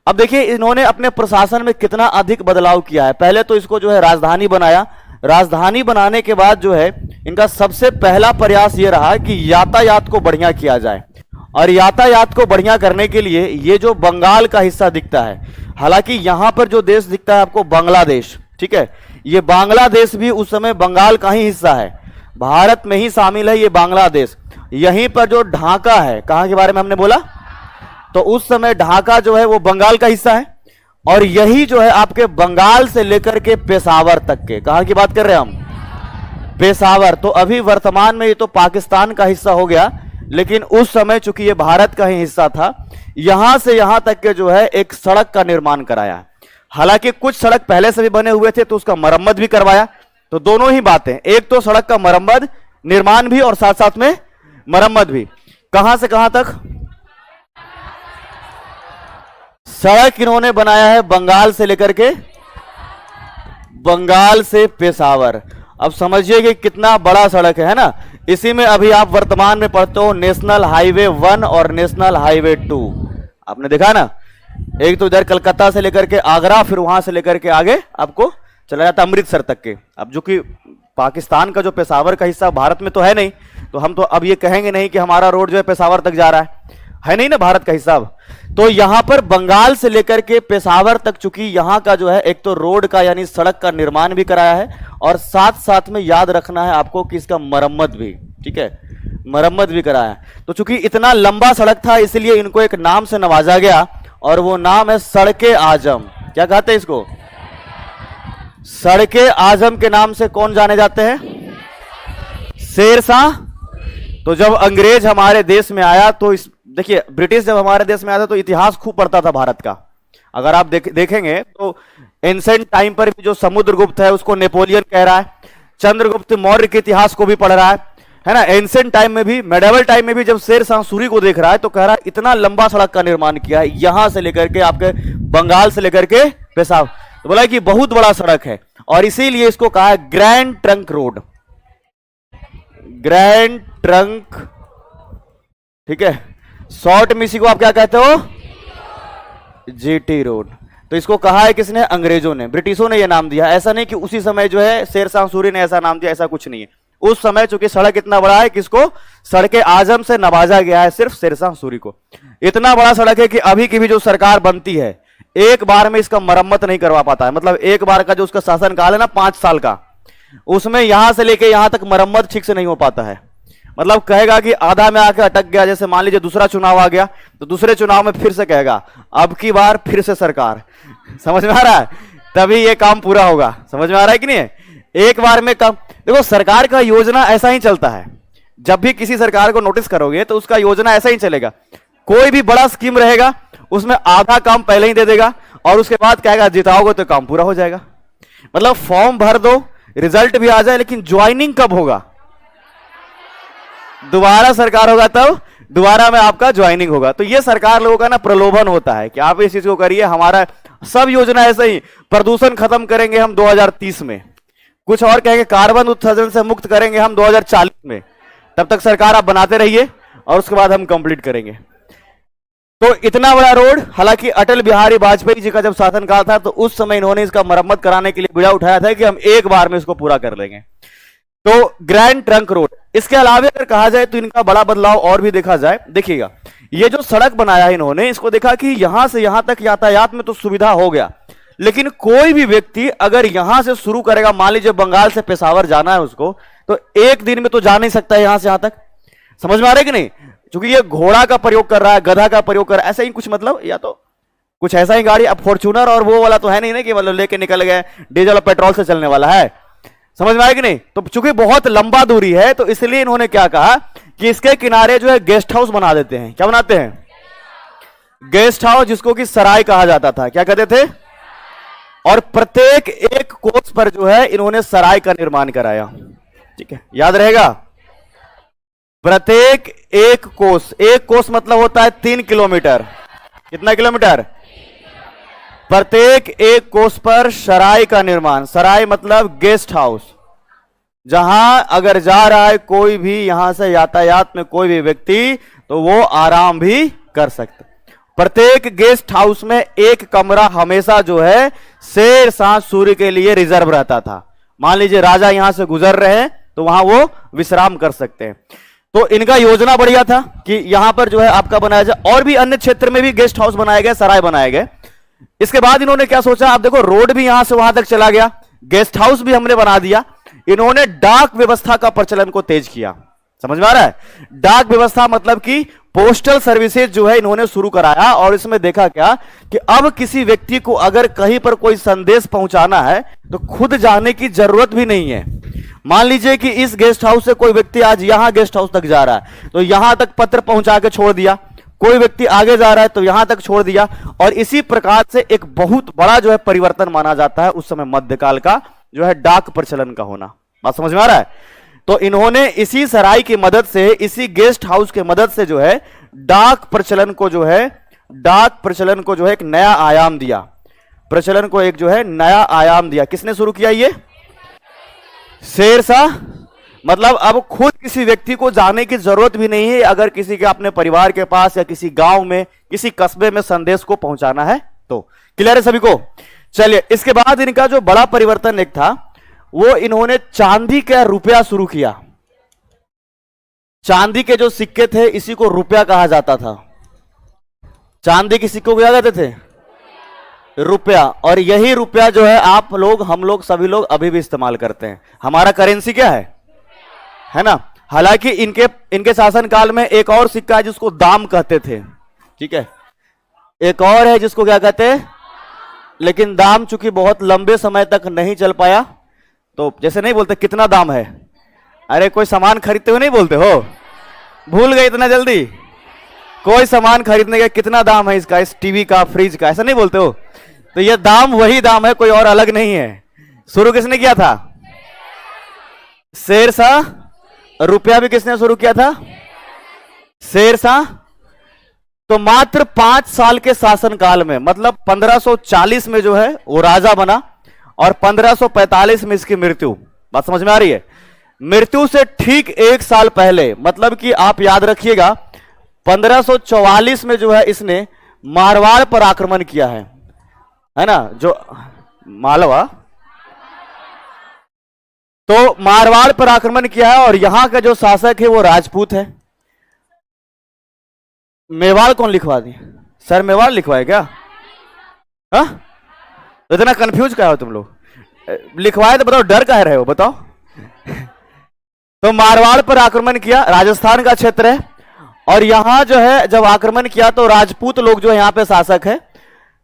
अब देखिए इन्होंने अपने प्रशासन में कितना अधिक बदलाव किया है। पहले तो इसको जो है राजधानी बनाया। राजधानी बनाने के बाद जो है इनका सबसे पहला प्रयास ये रहा कि यातायात को बढ़िया किया जाए। और यातायात को बढ़िया करने के लिए ये जो बंगाल का हिस्सा दिखता है, हालांकि यहां पर जो देश दिखता है आपको बांग्लादेश, ठीक है, ये बांग्लादेश भी उस समय बंगाल का ही हिस्सा है, भारत में ही शामिल है ये बांग्लादेश। यहीं पर जो ढाका है, कहां के बारे में हमने बोला, तो उस समय ढाका जो है वो बंगाल का हिस्सा है। और यही जो है आपके बंगाल से लेकर के पेशावर तक के, कहां की बात कर रहे हैं हम? पेशावर। तो अभी वर्तमान में ये तो पाकिस्तान का हिस्सा हो गया, लेकिन उस समय चूंकि ये भारत का ही हिस्सा था, यहां से यहां तक के जो है एक सड़क का निर्माण कराया। हालांकि कुछ सड़क पहले से भी बने हुए थे तो उसका मरम्मत भी करवाया। तो दोनों ही बातें, एक तो सड़क का मरम्मत, निर्माण भी और साथ साथ में मरम्मत भी। कहां से कहां तक? सड़क इन्होंने बनाया है बंगाल से लेकर के, बंगाल से पेशावर। अब समझिए कि कितना बड़ा सड़क है ना। इसी में अभी आप वर्तमान में पढ़ते हो नेशनल हाईवे 1 और नेशनल हाईवे 2। आपने देखा ना, एक तो इधर कलकत्ता से लेकर के आगरा, फिर वहां से लेकर के आगे आपको चला जाता अमृतसर तक के। अब जो कि पाकिस्तान का जो पेशावर का हिस्सा भारत में तो है नहीं, तो हम तो अब ये कहेंगे नहीं कि हमारा रोड जो है पेशावर तक जा रहा है नहीं ना भारत का हिस्सा। तो यहां पर बंगाल से लेकर के पेशावर तक, चूंकि यहां का जो है एक तो रोड का यानी सड़क का निर्माण भी कराया है, और साथ साथ में याद रखना है आपको कि इसका मरम्मत भी, ठीक है, मरम्मत भी कराया है। तो चूंकि इतना लंबा सड़क था, इसलिए इनको एक नाम से नवाजा गया, और वो नाम है सड़के आजम। क्या कहते हैं इसको? सड़के आजम के नाम से कौन जाने जाते हैं? शेरशाह। तो जब अंग्रेज हमारे देश में आया, तो इस देखिए ब्रिटिश जब हमारे देश में आया था तो इतिहास खूब पढ़ता था भारत का। अगर आप देखेंगे तो एंसेंट टाइम पर भी जो समुद्रगुप्त है उसको नेपोलियन कह रहा है, चंद्रगुप्त मौर्य के इतिहास को भी पढ़ रहा है ना। एंसेंट टाइम में भी, मेडिवल टाइम में भी जब शेरशाह सूरी को देख रहा है तो कह रहा है इतना लंबा सड़क का निर्माण किया है, यहां से लेकर के आपके बंगाल से लेकर के पेशावर। तो बोला कि बहुत बड़ा सड़क है, और इसीलिए इसको कहा है grand trunk road, grand trunk, ठीक है। शॉर्ट में इसी को आप क्या कहते हो? GT road. तो इसको कहा है किसने? अंग्रेजों ने, ब्रिटिशों ने यह नाम दिया। ऐसा नहीं कि उसी समय जो है शेरशाह सूरी ने ऐसा नाम दिया, ऐसा कुछ नहीं है। उस समय चूंकि सड़क इतना बड़ा है कि इसको सड़के आजम से नवाजा गया है, सिर्फ शेरशाह सूरी को। इतना बड़ा सड़क है कि अभी की भी जो सरकार बनती है एक बार में इसका मरम्मत नहीं करवा पाता है। मतलब एक बार का जो उसका शासन काल है ना 5 साल का, उसमें यहां से लेके यहां तक मरम्मत ठीक से नहीं हो पाता है। मतलब कहेगा कि आधा में आके अटक गया, जैसे मान लीजिए दूसरा चुनाव आ गया तो दूसरे चुनाव में फिर से कहेगा अब की बार फिर से सरकार। समझ में आ रहा है? तभी ये काम पूरा होगा। समझ में आ रहा है कि नहीं? एक बार में काम, देखो सरकार का योजना ऐसा ही चलता है। जब भी किसी सरकार को नोटिस करोगे तो उसका योजना ऐसा ही चलेगा। कोई भी बड़ा स्कीम रहेगा उसमें आधा काम पहले ही दे देगा, और उसके बाद कहेगा जिताओगे तो काम पूरा हो जाएगा। मतलब फॉर्म भर दो, रिजल्ट भी आ जाए, लेकिन ज्वाइनिंग कब होगा? दोबारा सरकार होगा तब दोबारा में आपका ज्वाइनिंग होगा। तो ये सरकार लोगों का ना प्रलोभन होता है कि आप इस चीज को करिए, हमारा सब योजना ऐसे ही, प्रदूषण खत्म करेंगे हम 2030 में, कुछ और कहेंगे कार्बन उत्सर्जन से मुक्त करेंगे हम 2040 में। तब तक सरकार आप बनाते रहिए और उसके बाद हम कंप्लीट करेंगे। तो इतना बड़ा रोड, हालांकि अटल बिहारी वाजपेयी जी का जब शासनकाल था तो उस समय इन्होंने इसका मरम्मत कराने के लिए बीड़ा उठाया था कि हम एक बार में इसको पूरा कर लेंगे। तो ग्रैंड ट्रंक रोड। इसके अलावा अगर कहा जाए तो इनका बड़ा बदलाव और भी देखा जाए। देखिएगा ये जो सड़क बनाया है इन्होंने, इसको देखा कि यहां से यहां तक यातायात में तो सुविधा हो गया, लेकिन कोई भी व्यक्ति अगर यहां से शुरू करेगा, मान लीजिए बंगाल से पेशावर जाना है उसको, तो एक दिन में तो जा नहीं सकता है यहां से यहां तक। समझ में आ रहा है कि नहीं? क्योंकि ये घोड़ा का प्रयोग कर रहा है, गधा का प्रयोग कर रहा है, ऐसा ही कुछ, मतलब या तो कुछ ऐसा ही गाड़ी। अब फॉर्च्यूनर और वो वाला तो है नहीं ना कि मतलब लेके निकल गए, डीजल और पेट्रोल से चलने वाला है। समझ में आया कि नहीं? तो चूंकि बहुत लंबा दूरी है तो इसलिए इन्होंने क्या कहा कि इसके किनारे जो है गेस्ट हाउस बना देते हैं। क्या बनाते हैं? गेस्ट हाउस, जिसको कि सराय कहा जाता था। क्या कहते थे? और प्रत्येक एक कोस पर जो है इन्होंने सराय का निर्माण कराया। ठीक है, याद रहेगा? प्रत्येक एक कोस, एक कोस मतलब होता है 3 किलोमीटर। कितना किलोमीटर? प्रत्येक एक कोस पर सराय का निर्माण। सराय मतलब गेस्ट हाउस, जहां अगर जा रहा है कोई भी यहां से यातायात में कोई भी व्यक्ति तो वो आराम भी कर सकता। प्रत्येक गेस्ट हाउस में एक कमरा हमेशा जो है शेरशाह सूरी के लिए रिजर्व रहता था। मान लीजिए राजा यहां से गुजर रहे हैं तो वहां वो विश्राम कर सकते हैं। तो इनका योजना बढ़िया था कि यहां पर जो है आपका बनाया जाए, और भी अन्य क्षेत्र में भी गेस्ट हाउस बनाए गए, सराय बनाए गए। इसके बाद इन्होंने क्या सोचा, आप देखो रोड भी यहां से वहां तक चला गया, गेस्ट हाउस भी हमने बना दिया। इन्होंने डाक व्यवस्था का प्रचलन को तेज किया। समझ में आ रहा है? डाक व्यवस्था मतलब कि पोस्टल सर्विसेज जो है इन्होंने शुरू कराया, और इसमें देखा क्या कि अब किसी व्यक्ति को अगर कहीं पर कोई संदेश पहुंचाना है तो खुद जाने की जरूरत भी नहीं है। मान लीजिए कि इस गेस्ट हाउस से कोई व्यक्ति आज यहां गेस्ट हाउस तक जा रहा है तो यहां तक पत्र पहुंचा के छोड़ दिया, कोई व्यक्ति आगे जा रहा है तो यहां तक छोड़ दिया। और इसी प्रकार से एक बहुत बड़ा जो है परिवर्तन माना जाता है उस समय मध्यकाल का जो है डाक प्रचलन का होना। बात समझ में आ रहा है? तो इन्होंने इसी सराय की मदद से, इसी गेस्ट हाउस की मदद से जो है डाक प्रचलन को जो है डाक प्रचलन को जो है एक नया आयाम दिया, प्रचलन को एक जो है नया आयाम दिया। किसने शुरू किया ये? शेरशाह। मतलब अब खुद किसी व्यक्ति को जाने की जरूरत भी नहीं है, अगर किसी के अपने परिवार के पास या किसी गांव में किसी कस्बे में संदेश को पहुंचाना है तो। क्लियर है सभी को? चलिए, इसके बाद इनका जो बड़ा परिवर्तन एक था वो इन्होंने चांदी का रुपया शुरू किया। चांदी के जो सिक्के थे इसी को रुपया कहा जाता था। चांदी के सिक्कों को क्या कहते थे? रुपया। और यही रुपया जो है आप लोग, हम लोग, सभी लोग अभी भी इस्तेमाल करते हैं। हमारा करेंसी क्या है ना? हालांकि इनके शासन काल में एक और सिक्का है जिसको दाम कहते थे, ठीक है, एक और है जिसको क्या कहते हैं, लेकिन दाम चूंकि बहुत लंबे समय तक नहीं चल पाया, तो जैसे नहीं बोलते कितना दाम है, अरे कोई सामान खरीदते हुए नहीं बोलते हो, भूल गए इतना जल्दी? कोई सामान खरीदने का कितना दाम है इसका, इस टीवी का, फ्रिज का, ऐसा नहीं बोलते हो? तो ये दाम वही दाम है, कोई और अलग नहीं है। शुरू किसने किया था? शेरशाह। रुपया भी किसने शुरू किया था? शेरशाह। तो मात्र 5 साल के शासन काल में, मतलब 1540 में जो है वो राजा बना और 1545 में इसकी मृत्यु। बात समझ में आ रही है? मृत्यु से ठीक 1 साल पहले, मतलब कि आप याद रखिएगा 1544 में जो है इसने मारवाड़ पर आक्रमण किया है ना, जो मालवा, तो मारवाड़ पर आक्रमण किया है और यहां का जो शासक है वो राजपूत है। मेवाड़ कौन लिखवा दी? सर मेवाड़ लिखवाए क्या? हाँ, इतना कंफ्यूज क्या हो तुम लोग? लिखवाए तो बताओ, डर कह रहे हो बताओ? तो मारवाड़ पर आक्रमण किया, राजस्थान का क्षेत्र है, और यहां जो है जब आक्रमण किया तो राजपूत लोग जो यहां पे शासक है,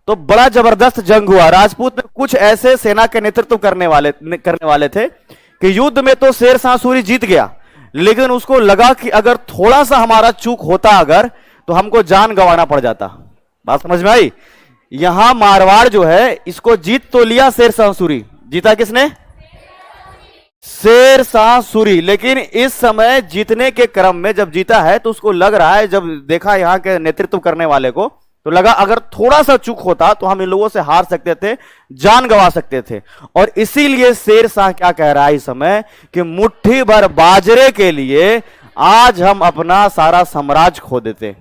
तो बड़ा जबरदस्त जंग हुआ। राजपूत में कुछ ऐसे सेना के नेतृत्व करने वाले थे कि युद्ध में तो शेरशाह सूरी जीत गया, लेकिन उसको लगा कि अगर थोड़ा सा हमारा चूक होता अगर, तो हमको जान गंवाना पड़ जाता। बात समझ में आई? यहां मारवाड़ जो है इसको जीत तो लिया शेरशाह सूरी, जीता किसने? शेरशाह सूरी। लेकिन इस समय जीतने के क्रम में जब जीता है तो उसको लग रहा है, जब देखा यहां के नेतृत्व करने वाले को, तो लगा अगर थोड़ा सा चूक होता तो हम इन लोगों से हार सकते थे, जान गंवा सकते थे। और इसीलिए शेरशाह क्या कह रहा है इस समय कि मुट्ठी भर बाजरे के लिए आज हम अपना सारा साम्राज्य खो देते।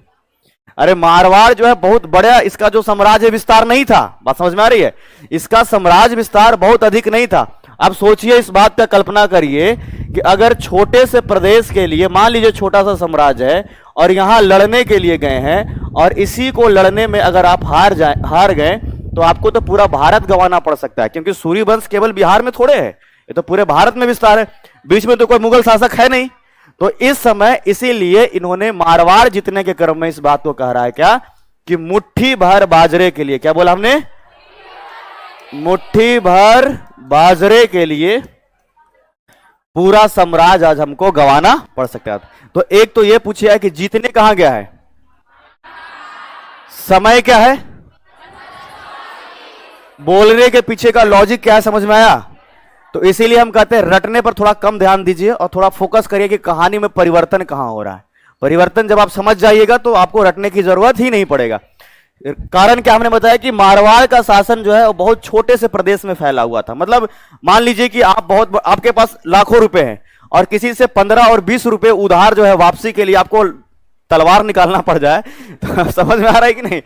अरे मारवाड़ जो है बहुत बड़ा, इसका जो साम्राज्य विस्तार नहीं था। बात समझ में आ रही है? इसका साम्राज्य विस्तार बहुत अधिक नहीं था। अब सोचिए, इस बात का कल्पना करिए कि अगर छोटे से प्रदेश के लिए, मान लीजिए छोटा सा साम्राज्य है और यहां लड़ने के लिए गए हैं, और इसी को लड़ने में अगर आप हार गए तो आपको तो पूरा भारत गंवाना पड़ सकता है, क्योंकि सूर्य वंश केवल बिहार में थोड़े है, ये तो पूरे भारत में विस्तार है, बीच में तो कोई मुगल शासक है नहीं। तो इस समय इसीलिए इन्होंने मारवाड़ जीतने के क्रम में इस बात को कह रहा है क्या कि मुट्ठी भर बाजरे के लिए, क्या बोला हमने? मुट्ठी भर बाजरे के लिए पूरा साम्राज्य आज हमको गंवाना पड़ सकता है। तो एक तो यह पूछिए कि जीतने कहां गया है, समय क्या है, बोलने के पीछे का लॉजिक क्या है, समझ में आया? तो इसीलिए हम कहते हैं रटने पर थोड़ा कम ध्यान दीजिए और थोड़ा फोकस करिए कि कहानी में परिवर्तन कहां हो रहा है। परिवर्तन जब आप समझ जाइएगा तो आपको रटने की जरूरत ही नहीं पड़ेगा। कारण क्या हमने बताया कि मारवाड़ का शासन जो है वो बहुत छोटे से प्रदेश में फैला हुआ था। मतलब मान लीजिए कि आपके पास लाखों रुपए हैं और किसी से 15 और 20 रुपए उधार जो है वापसी के लिए आपको तलवार निकालना पड़ जाए, तो समझ में आ रहा है कि नहीं?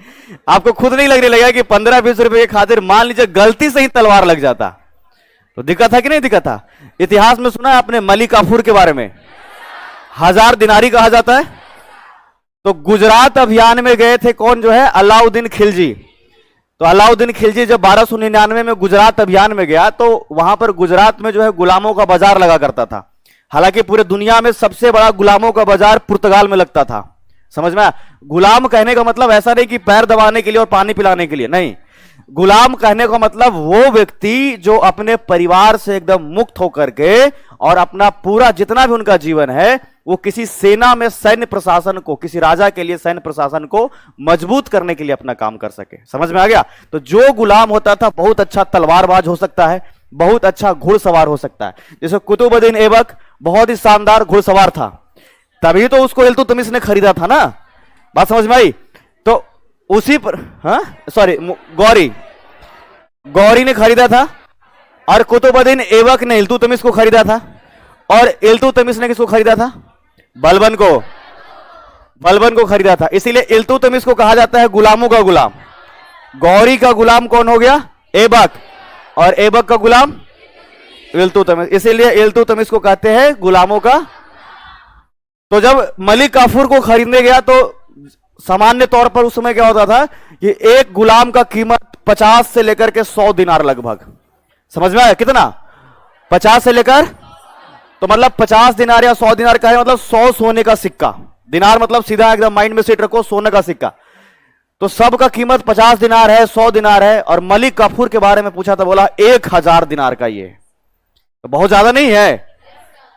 आपको खुद नहीं लगने लगेगा कि 15-20 रुपए की खातिर मान लीजिए गलती से ही तलवार लग जाता, तो दिक्कत है कि नहीं दिक्कत था? इतिहास में सुना है आपने मलिक काफूर के बारे में, 1000 दिनारी कहा जाता है। तो गुजरात अभियान में गए थे कौन जो है? अलाउद्दीन खिलजी। तो अलाउद्दीन खिलजी जब 1299 में गुजरात अभियान में गया तो वहां पर गुजरात में जो है गुलामों का बाजार लगा करता था। हालांकि पूरे दुनिया में सबसे बड़ा गुलामों का बाजार पुर्तगाल में लगता था। समझ में आया? गुलाम कहने का मतलब ऐसा नहीं कि पैर दबाने के लिए और पानी पिलाने के लिए, नहीं। गुलाम कहने का मतलब वो व्यक्ति जो अपने परिवार से एकदम मुक्त होकर के और अपना पूरा जितना भी उनका जीवन है वो किसी सेना में सैन्य प्रशासन को, किसी राजा के लिए सैन्य प्रशासन को मजबूत करने के लिए अपना काम कर सके। समझ में आ गया? तो जो गुलाम होता था बहुत अच्छा तलवारबाज हो सकता है, बहुत अच्छा घुड़सवार हो सकता है। जैसे कुतुबुद्दीन ऐबक बहुत ही शानदार घुड़सवार था, तभी तो उसको इल्तुतमिश ने खरीदा था ना। बात समझ में आई? तो उसी पर, हाँ सॉरी, गौरी, गौरी ने खरीदा था और कुतुबुद्दीन ऐबक ने इल्तुतमिश को खरीदा था, और इल्तुतमिश ने किसको खरीदा था? बलबन को, बलबन को खरीदा था। इसीलिए इल्तुतमिश को कहा जाता है गुलामों का गुलाम। गौरी का गुलाम कौन हो गया? ऐबक, और ऐबक का गुलाम इल्तुतमिश, इसीलिए इल्तुतमिश को कहते हैं गुलामों का। तो जब मलिक काफूर को खरीदने गया तो सामान्य तौर पर उस समय क्या होता था कि एक गुलाम का कीमत 50 से लेकर के 100 दिनार लगभग, समझ में आया कितना? 50 से लेकर, तो मतलब 50 दिनार या 100 दिनार का है मतलब 100 सोने का सिक्का। दिनार मतलब सीधा एकदम माइंड में सेट रखो, सोने का सिक्का। तो सबका कीमत 50 दिनार है, 100 दिनार है। और मलिक काफूर के बारे में पूछा था, बोला 1000 दिनार का ये, तो बहुत ज्यादा नहीं है।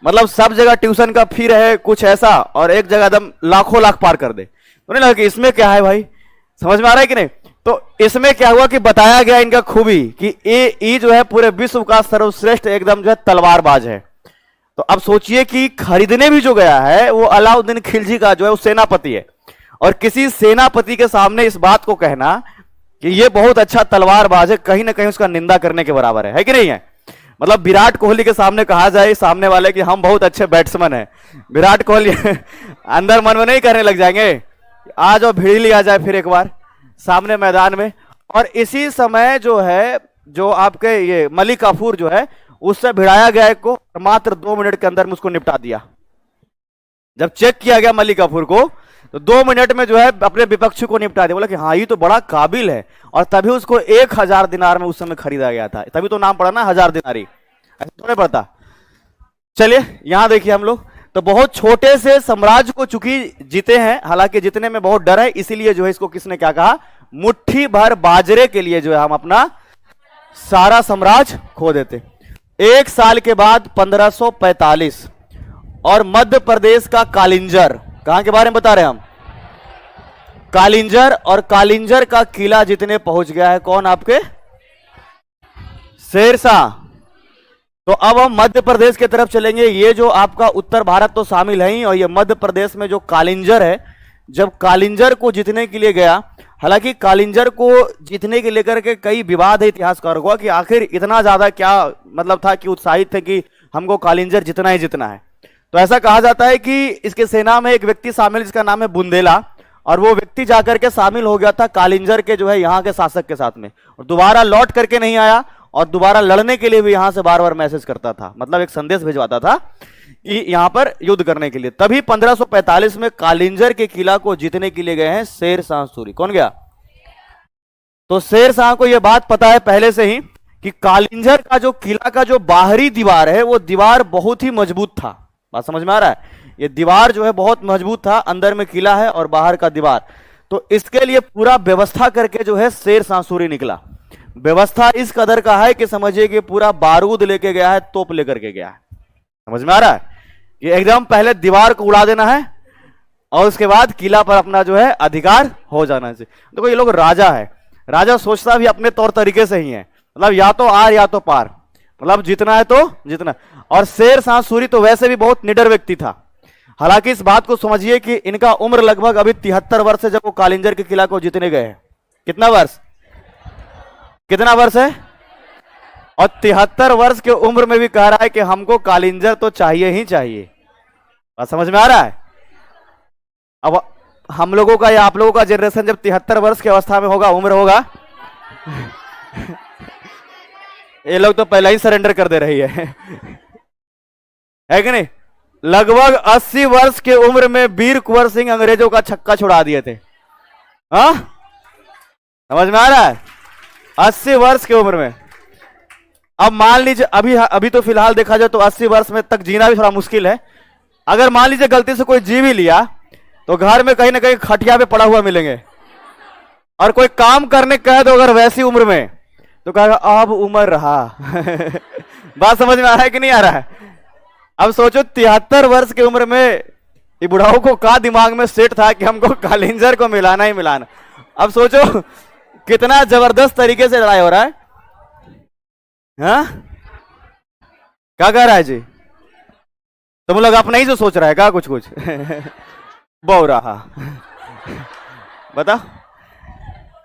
मतलब सब जगह ट्यूशन का फी रहे कुछ ऐसा, और एक जगह एकदम लाखों लाख पार कर दे, तो नहीं लगा कि इसमें क्या है भाई, समझ में आ रहा है कि नहीं? तो इसमें क्या हुआ कि बताया गया इनका खूबी कि ये जो है पूरे विश्व का सर्वश्रेष्ठ एकदम जो है तलवारबाज है। तो अब सोचिए कि खरीदने भी जो गया है वो अलाउद्दीन खिलजी का जो है वो सेनापति है, और किसी सेनापति के सामने इस बात को कहना कि ये बहुत अच्छा तलवारबाज है, कहीं ना कहीं उसका निंदा करने के बराबर है कि नहीं है? मतलब विराट कोहली के सामने कहा जाए सामने वाले कि हम बहुत अच्छे बैट्समैन हैं, विराट कोहली अंदर मन में नहीं करने लग जाएंगे, आ जाओ भिड़ी लिया जाए फिर एक बार सामने मैदान में। और इसी समय जो है, जो आपके ये मलिक काफूर जो है उससे भिड़ाया गया एक को, मात्र 2 मिनट के अंदर में उसको निपटा दिया। जब चेक किया गया मलिक काफूर को तो 2 मिनट में जो है अपने विपक्षी को निपटा दिया। बोला कि हाँ ये तो बड़ा काबिल है, और तभी उसको 1000 दिनार में उस समय खरीदा गया था, तभी तो नाम पड़ा ना 1000 दिनारी, ऐसा तो नहीं पड़ता। चलिए यहां देखिए हम लोग, तो बहुत छोटे से साम्राज्य को चूंकि जीते हैं, हालांकि जीतने में बहुत डर है, इसीलिए जो है इसको किसने क्या कहा, मुट्ठी भर बाजरे के लिए जो है हम अपना सारा साम्राज्य खो देते। एक साल के बाद 1545 और मध्य प्रदेश का कालिंजर, कहां के बारे में बता रहे हैं हम, कालिंजर, और कालिंजर का किला जीतने पहुंच गया है कौन आपके, शेरशाह। तो अब हम मध्य प्रदेश की तरफ चलेंगे। ये जो आपका उत्तर भारत तो शामिल है ही, और ये मध्य प्रदेश में जो कालिंजर है, जब कालिंजर को जीतने के लिए गया, हालांकि कालिंजर को जीतने के लेकर के कई विवाद है इतिहासकारों को कि आखिर इतना ज्यादा क्या मतलब था कि उत्साहित थे कि हमको कालिंजर जितना ही जितना है। तो ऐसा कहा जाता है कि इसके सेना में एक व्यक्ति शामिल जिसका नाम है बुंदेला, और वो व्यक्ति जाकर के शामिल हो गया था कालिंजर के जो है यहाँ के शासक के साथ में, और दोबारा लौट करके नहीं आया, और दोबारा लड़ने के लिए भी यहां से बार बार मैसेज करता था, मतलब एक संदेश भिजवाता था कि यहां पर युद्ध करने के लिए। तभी 1545 में कालिंजर के किला को जीतने के लिए गए हैं शेरशाह सूरी। कौन गया? तो शेरशाह को यह बात पता है पहले से ही कि कालिंजर का जो किला का जो बाहरी दीवार है वो दीवार बहुत ही मजबूत था। बात समझ में आ रहा है? ये दीवार जो है बहुत मजबूत था, अंदर में किला है और बाहर का दीवार। तो इसके लिए पूरा व्यवस्था करके जो है शेरशाह सूरी निकला। व्यवस्था इस कदर का है कि समझिए कि पूरा बारूद लेके गया है, तोप लेकर के गया है। समझ में आ रहा है? कि एकदम पहले दीवार को उड़ा देना है और उसके बाद किला पर अपना जो है अधिकार हो जाना चाहिए। देखो ये लोग राजा है, राजा सोचता भी अपने तौर तरीके से ही है, मतलब या तो आर या तो पार, मतलब जीतना है तो जीतना। और शेरशाह सूरी तो वैसे भी बहुत निडर व्यक्ति था। हालांकि इस बात को समझिए कि इनका उम्र लगभग अभी 73 वर्ष है जब वो कालिंजर के किला को जीतने गए हैं। कितना वर्ष? कितना वर्ष है? और 73 वर्ष के उम्र में भी कह रहा है कि हमको कालिंजर तो चाहिए ही चाहिए। बात समझ में आ रहा है? अब हम लोगों का या आप लोगों का जनरेशन जब 73 वर्ष की अवस्था में होगा, उम्र होगा, ये लोग तो पहले ही सरेंडर कर दे रही है कि नहीं? लगभग 80 वर्ष के उम्र में वीर कुंवर सिंह अंग्रेजों का छक्का छुड़ा दिए थे। हाँ, समझ में आ रहा है? 80 वर्ष की उम्र में। अब मान लीजिए अभी तो फिलहाल देखा जाए तो 80 वर्ष में तक जीना भी थोड़ा मुश्किल है। अगर मान लीजिए गलती से कोई जी भी लिया तो घर में कहीं ना कहीं खटिया पे पड़ा हुआ मिलेंगे, और कोई काम करने कह दो अगर वैसी उम्र में तो कहेगा अब उम्र रहा। बात समझ में आ रहा है कि नहीं आ रहा है? अब सोचो 73 वर्ष की उम्र में ये बुढ़ाओं को का दिमाग में सेट था कि हमको कालिंजर को मिलाना ही मिलाना। अब सोचो कितना जबरदस्त तरीके से लड़ाई हो रहा है। हाँ, क्या कह रहा है जी? तुम लोग अपना ही जो सोच रहा है क्या कुछ कुछ? बहु रहा बता।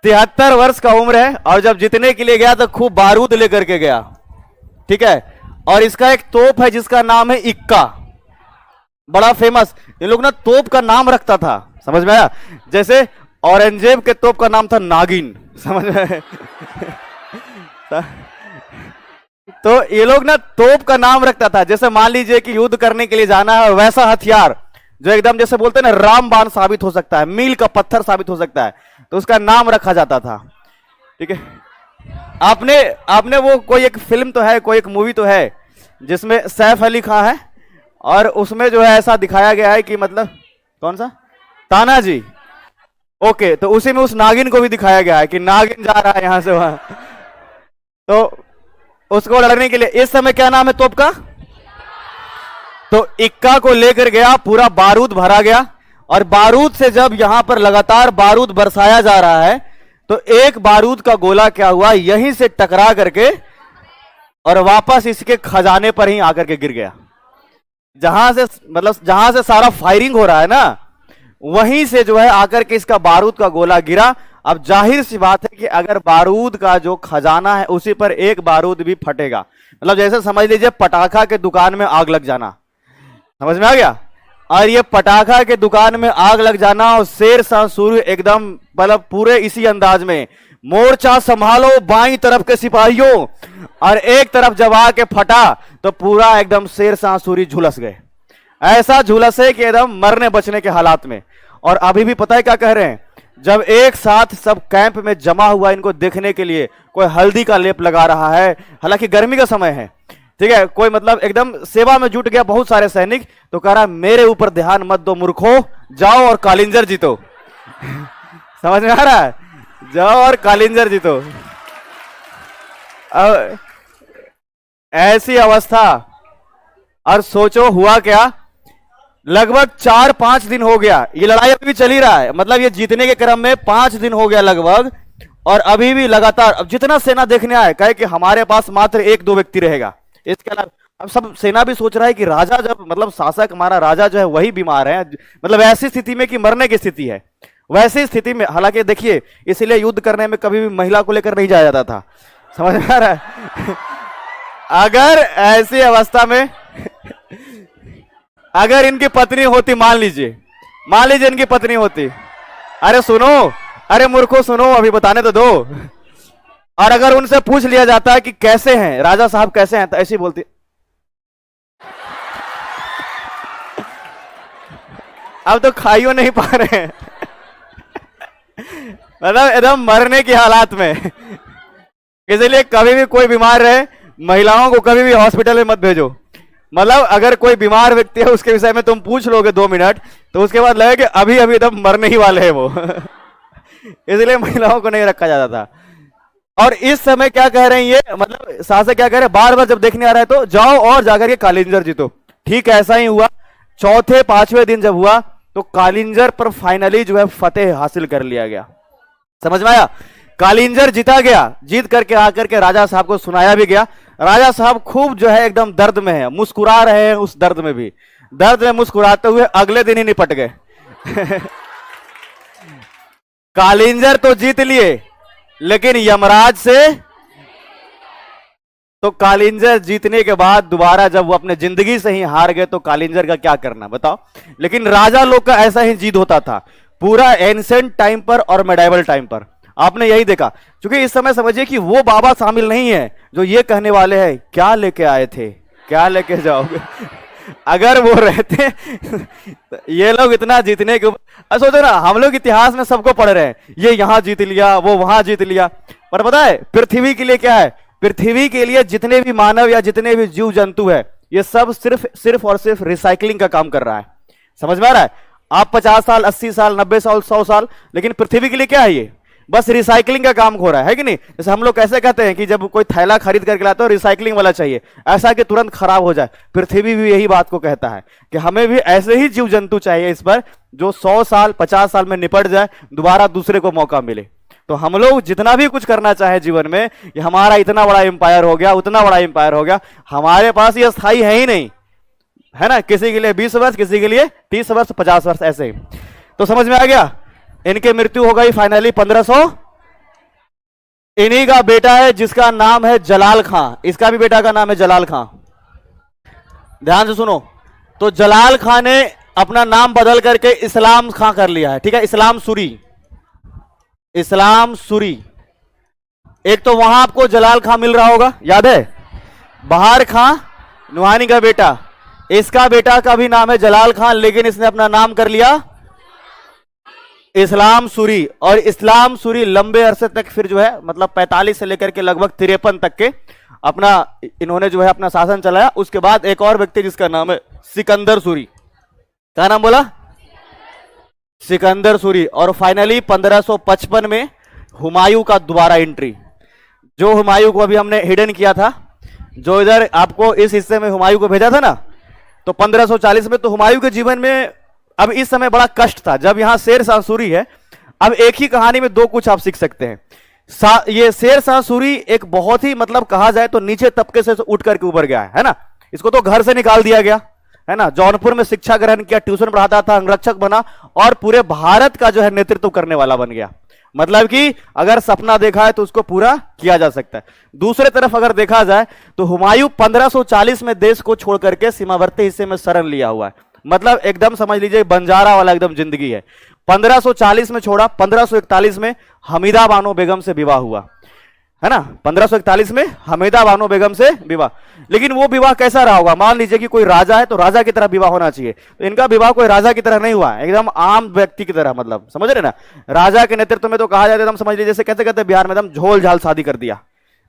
73 वर्ष का उम्र है और जब जीतने के लिए गया तो खूब बारूद लेकर के गया, ठीक है। और इसका एक तोप है जिसका नाम है इक्का, बड़ा फेमस। ये लोग ना तोप का नाम रखता था, समझ में आया? जैसे औरंगजेब के तोप का नाम था नागिन, समझ में आया? तो ये लोग ना तोप का नाम रखता था। जैसे मान लीजिए कि युद्ध करने के लिए जाना है, वैसा हथियार जो एकदम जैसे बोलते हैं ना रामबाण साबित हो सकता है, मील का पत्थर साबित हो सकता है, तो उसका नाम रखा जाता था, ठीक है। आपने वो कोई एक फिल्म तो है, कोई एक मूवी तो है जिसमें सैफ अली खान है और उसमें जो है ऐसा दिखाया गया है कि मतलब कौन सा, तानाजी, ओके। तो उसी में उस नागिन को भी दिखाया गया है कि नागिन जा रहा है यहां से वहां, तो उसको लड़ने के लिए इस समय क्या नाम है तोप का, तो इक्का को लेकर गया, पूरा बारूद भरा गया और बारूद से जब यहां पर लगातार बारूद बरसाया जा रहा है तो एक बारूद का गोला क्या हुआ, यहीं से टकरा करके और वापस इसके खजाने पर ही आकर के गिर गया। जहां से मतलब जहां से सारा फायरिंग हो रहा है ना, वहीं से जो है आकर के इसका बारूद का गोला गिरा। अब जाहिर सी बात है कि अगर बारूद का जो खजाना है उसी पर एक बारूद भी फटेगा, मतलब जैसे समझ लीजिए पटाखा के दुकान में आग लग जाना, समझ में आ गया? और ये पटाखा के दुकान में आग लग जाना और शेर शाह सूरी एकदम मतलब पूरे इसी अंदाज में, मोर्चा संभालो बाईं तरफ के सिपाहियों, और एक तरफ जब आके फटा तो पूरा एकदम शेर शाह सूरी झुलस गए। ऐसा झुलसे कि एकदम मरने बचने के हालात में। और अभी भी पता है क्या कह रहे हैं, जब एक साथ सब कैंप में जमा हुआ इनको देखने के लिए, कोई हल्दी का लेप लगा रहा है, हालांकि गर्मी का समय है, ठीक है, कोई मतलब एकदम सेवा में जुट गया बहुत सारे सैनिक, तो कह रहा मेरे ऊपर ध्यान मत दो मूर्खों, जाओ और कालिंजर जीतो। समझ में आ रहा है? जाओ और कालिंजर जीतो। अब ऐसी अवस्था, और सोचो हुआ क्या, लगभग 4-5 दिन हो गया, ये लड़ाई अभी भी चल ही रहा है, मतलब ये जीतने के क्रम में 5 दिन हो गया लगभग, और अभी भी लगातार। अब जितना सेना देखने आए कहे कि हमारे पास मात्र 1-2 व्यक्ति रहेगा, इसके अलावा अब सब सेना भी सोच रहा है कि राजा जब मतलब शासक हमारा राजा जो है वही बीमार है, मतलब ऐसी स्थिति में कि मरने की स्थिति है, वैसी स्थिति में। हालांकि देखिए इसलिए युद्ध करने में कभी भी महिला को लेकर नहीं जाया जाता था, समझ में आ रहा है? अगर ऐसी अवस्था में अगर इनकी पत्नी होती, मान लीजिए इनकी पत्नी होती, अरे सुनो, अरे मूर्खों सुनो, अभी बताने तो दो। और अगर उनसे पूछ लिया जाता है कि कैसे हैं राजा साहब, कैसे हैं, तो ऐसी बोलती, अब तो खाइयो नहीं पा रहे हैं। मतलब एकदम मरने की हालात में। इसलिए कभी भी कोई बीमार रहे, महिलाओं को कभी भी हॉस्पिटल में मत भेजो। मतलब अगर कोई बीमार व्यक्ति है उसके विषय में तुम पूछ लोगे 2 मिनट, तो उसके बाद लगे कि अभी अभी एकदम मरने ही वाले हैं वो। इसलिए महिलाओं को नहीं रखा जाता था। और इस समय क्या कह रहे हैं ये, मतलब शासक क्या कह रहे हैं, बार बार जब देखने आ रहा है तो जाओ और जाकर के कालिंजर जीतो। ठीक ऐसा ही हुआ। चौथे 5वें दिन जब हुआ तो कालिंजर पर फाइनली जो है फतेह हासिल कर लिया गया। समझ में आया? कालिंजर जीता गया। जीत करके आकर के राजा साहब को सुनाया भी गया। राजा साहब खूब जो है एकदम दर्द में है, मुस्कुरा रहे हैं, उस दर्द में भी, दर्द में मुस्कुराते हुए अगले दिन ही निपट गए। कालिंजर तो जीत लिए, लेकिन यमराज से, तो कालिंजर जीतने के बाद दोबारा जब वो अपने जिंदगी से ही हार गए तो कालिंजर का क्या करना बताओ। लेकिन राजा लोग का ऐसा ही जीत होता था, पूरा एंसेंट टाइम पर और मेडाइवल टाइम पर आपने यही देखा। क्योंकि इस समय समझिए कि वो बाबा शामिल नहीं है जो ये कहने वाले हैं क्या लेके आए थे, क्या लेके जाओगे। अगर वो रहते तो ये लोग इतना जीतने के, सोचो ना, हम लोग इतिहास में सबको पढ़ रहे हैं, ये यहां जीत लिया, वो वहां जीत लिया, पर पता है पृथ्वी के लिए क्या है? पृथ्वी के लिए जितने भी मानव या जितने भी जीव जंतु है, ये सब सिर्फ और सिर्फ रिसाइकलिंग का काम कर रहा है। समझ में आ रहा है? आप 50 साल, 80 साल, 90 साल, 100 साल, लेकिन पृथ्वी के लिए क्या है? ये बस रिसाइकलिंग का काम हो रहा है कि नहीं? जैसे हम लोग कैसे कहते हैं कि जब कोई थैला खरीद करके लाते हो रिसाइकलिंग वाला चाहिए, ऐसा कि तुरंत खराब हो जाए। पृथ्वी भी यही बात को कहता है कि हमें भी ऐसे ही जीव जंतु चाहिए इस पर, जो 100 साल 50 साल में निपट जाए, दोबारा दूसरे को मौका मिले। तो हम लोग जितना भी कुछ करना चाहे जीवन में, ये हमारा इतना बड़ा एम्पायर हो गया, उतना बड़ा एम्पायर हो गया, हमारे पास ये स्थायी है ही नहीं, है ना? किसी के लिए 20 वर्ष, किसी के लिए 30 वर्ष, 50 वर्ष, ऐसे ही। तो समझ में आ गया? इनकी मृत्यु हो गई फाइनली 1500 इन्हीं का बेटा है जिसका नाम है जलाल खां। इसका भी बेटा का नाम है जलाल खां। ध्यान से सुनो। तो जलाल खां ने अपना नाम बदल करके इस्लाम खां कर लिया है, ठीक है, इस्लाम सूरी। इस्लाम सूरी। एक तो वहां आपको जलाल खां मिल रहा होगा, याद है, बहार खां नुहानी का बेटा। इसका बेटा का भी नाम है जलाल खां, लेकिन इसने अपना नाम कर लिया इस्लाम सूरी। और इस्लाम सूरी लंबे अरसे तक फिर जो है मतलब 45 से लेकर के लगभग 53 तक के अपना इन्होंने जो है अपना शासन चलाया। उसके बाद एक और व्यक्ति जिसका नाम है सिकंदर सूरी। क्या नाम बोला? सिकंदर सूरी। और फाइनली 1555 में हुमायूं का दोबारा एंट्री। जो हुमायूं को अभी हमने हिडन किया था, जो इधर आपको इस हिस्से में हुमायूं को भेजा था ना, तो 1540 में तो हुमायूं के जीवन में अब इस समय बड़ा कष्ट था। जब यहां शेर शाह सूरी है, अब एक ही कहानी में दो कुछ आप सीख सकते हैं। ये शेर शाह सूरी एक बहुत ही मतलब कहा जाए तो नीचे तबके से उठ करके उभर गया है ना। इसको तो घर से निकाल दिया गया है ना, जौनपुर में शिक्षा ग्रहण किया, ट्यूशन पढ़ाता था, अंगरक्षक बना और पूरे भारत का जो है नेतृत्व करने वाला बन गया। मतलब कि अगर सपना देखा है तो उसको पूरा किया जा सकता है। दूसरे तरफ अगर देखा जाए तो हुमायूं 1540 में देश को छोड़ करके सीमावर्ती हिस्से में शरण लिया हुआ है। मतलब एकदम समझ लीजिए बंजारा वाला एकदम जिंदगी है। 1540 में छोड़ा, 1541 में हमीदा बानो बेगम से विवाह हुआ है ना। 1541 में हमीदा बानो बेगम से विवाह। लेकिन वो विवाह कैसा रहा होगा? मान लीजिए कि कोई राजा है तो राजा की तरह विवाह होना चाहिए, तो इनका विवाह कोई राजा की तरह नहीं हुआ, एकदम आम व्यक्ति की तरह। मतलब समझ रहे ना, राजा के नेतृत्व में तो कहा जाए एकदम समझ लीजिए जैसे कहते कहते बिहार में एकदम झोल झाल शादी कर दिया,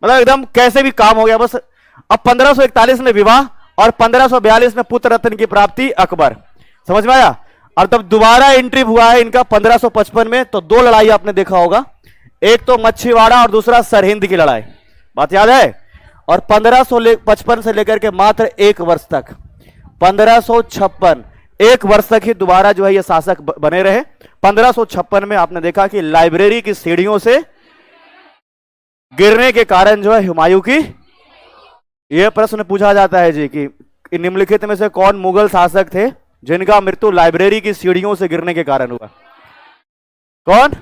मतलब एकदम कैसे भी काम हो गया बस। अब 1541 में विवाह और 1542 में पुत्र रत्न की प्राप्ति अकबर। समझ में आया? और तब दोबारा एंट्री हुआ है इनका 1555 में। तो दो लड़ाई आपने देखा होगा, एक तो मच्छीवाड़ा और दूसरा सरहिंद की लड़ाई, बात याद है। और 1555 से लेकर के मात्र एक वर्ष तक 1556 एक वर्ष तक ही दोबारा जो है ये शासक बने रहे। 1556 में आपने देखा कि लाइब्रेरी की सीढ़ियों से गिरने के कारण जो है हुमायूं की, यह प्रश्न पूछा जाता है जी कि निम्नलिखित में से कौन मुगल शासक थे जिनका मृत्यु लाइब्रेरी की सीढ़ियों से गिरने के कारण हुआ? कौन?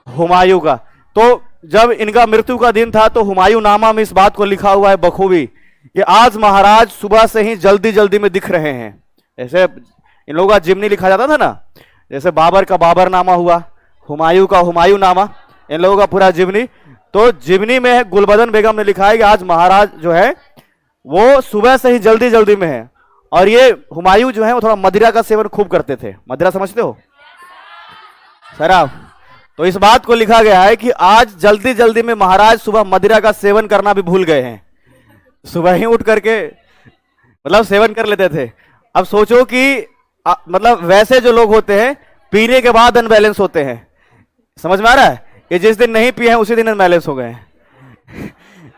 हुमायूं का। तो जब इनका मृत्यु का दिन था तो हुमायूं नामा में इस बात को लिखा हुआ है बखूबी कि आज महाराज सुबह से ही जल्दी जल्दी में दिख रहे हैं। ऐसे इन लोगों का जिमनी लिखा जाता था ना, जैसे बाबर का बाबरनामा हुआ, हुमायूं का हुमायूं नामा, इन लोगों का पूरा जिमनी। तो जिमनी में गुलबदन बेगम ने लिखा है कि आज महाराज जो है वो सुबह से ही जल्दी जल्दी में है। और ये हुमायूं जो है वो थोड़ा मदिरा का सेवन खूब करते थे। मदिरा समझते हो? शराब। तो इस बात को लिखा गया है कि आज जल्दी जल्दी में महाराज सुबह मदिरा का सेवन करना भी भूल गए हैं। सुबह ही उठ करके मतलब सेवन कर लेते थे। अब सोचो कि मतलब वैसे जो लोग होते हैं पीने के बाद अनबैलेंस होते हैं। समझ में आ रहा है? कि जिस दिन नहीं पिए हैं उसी दिन अनबैलेंस हो गए हैं।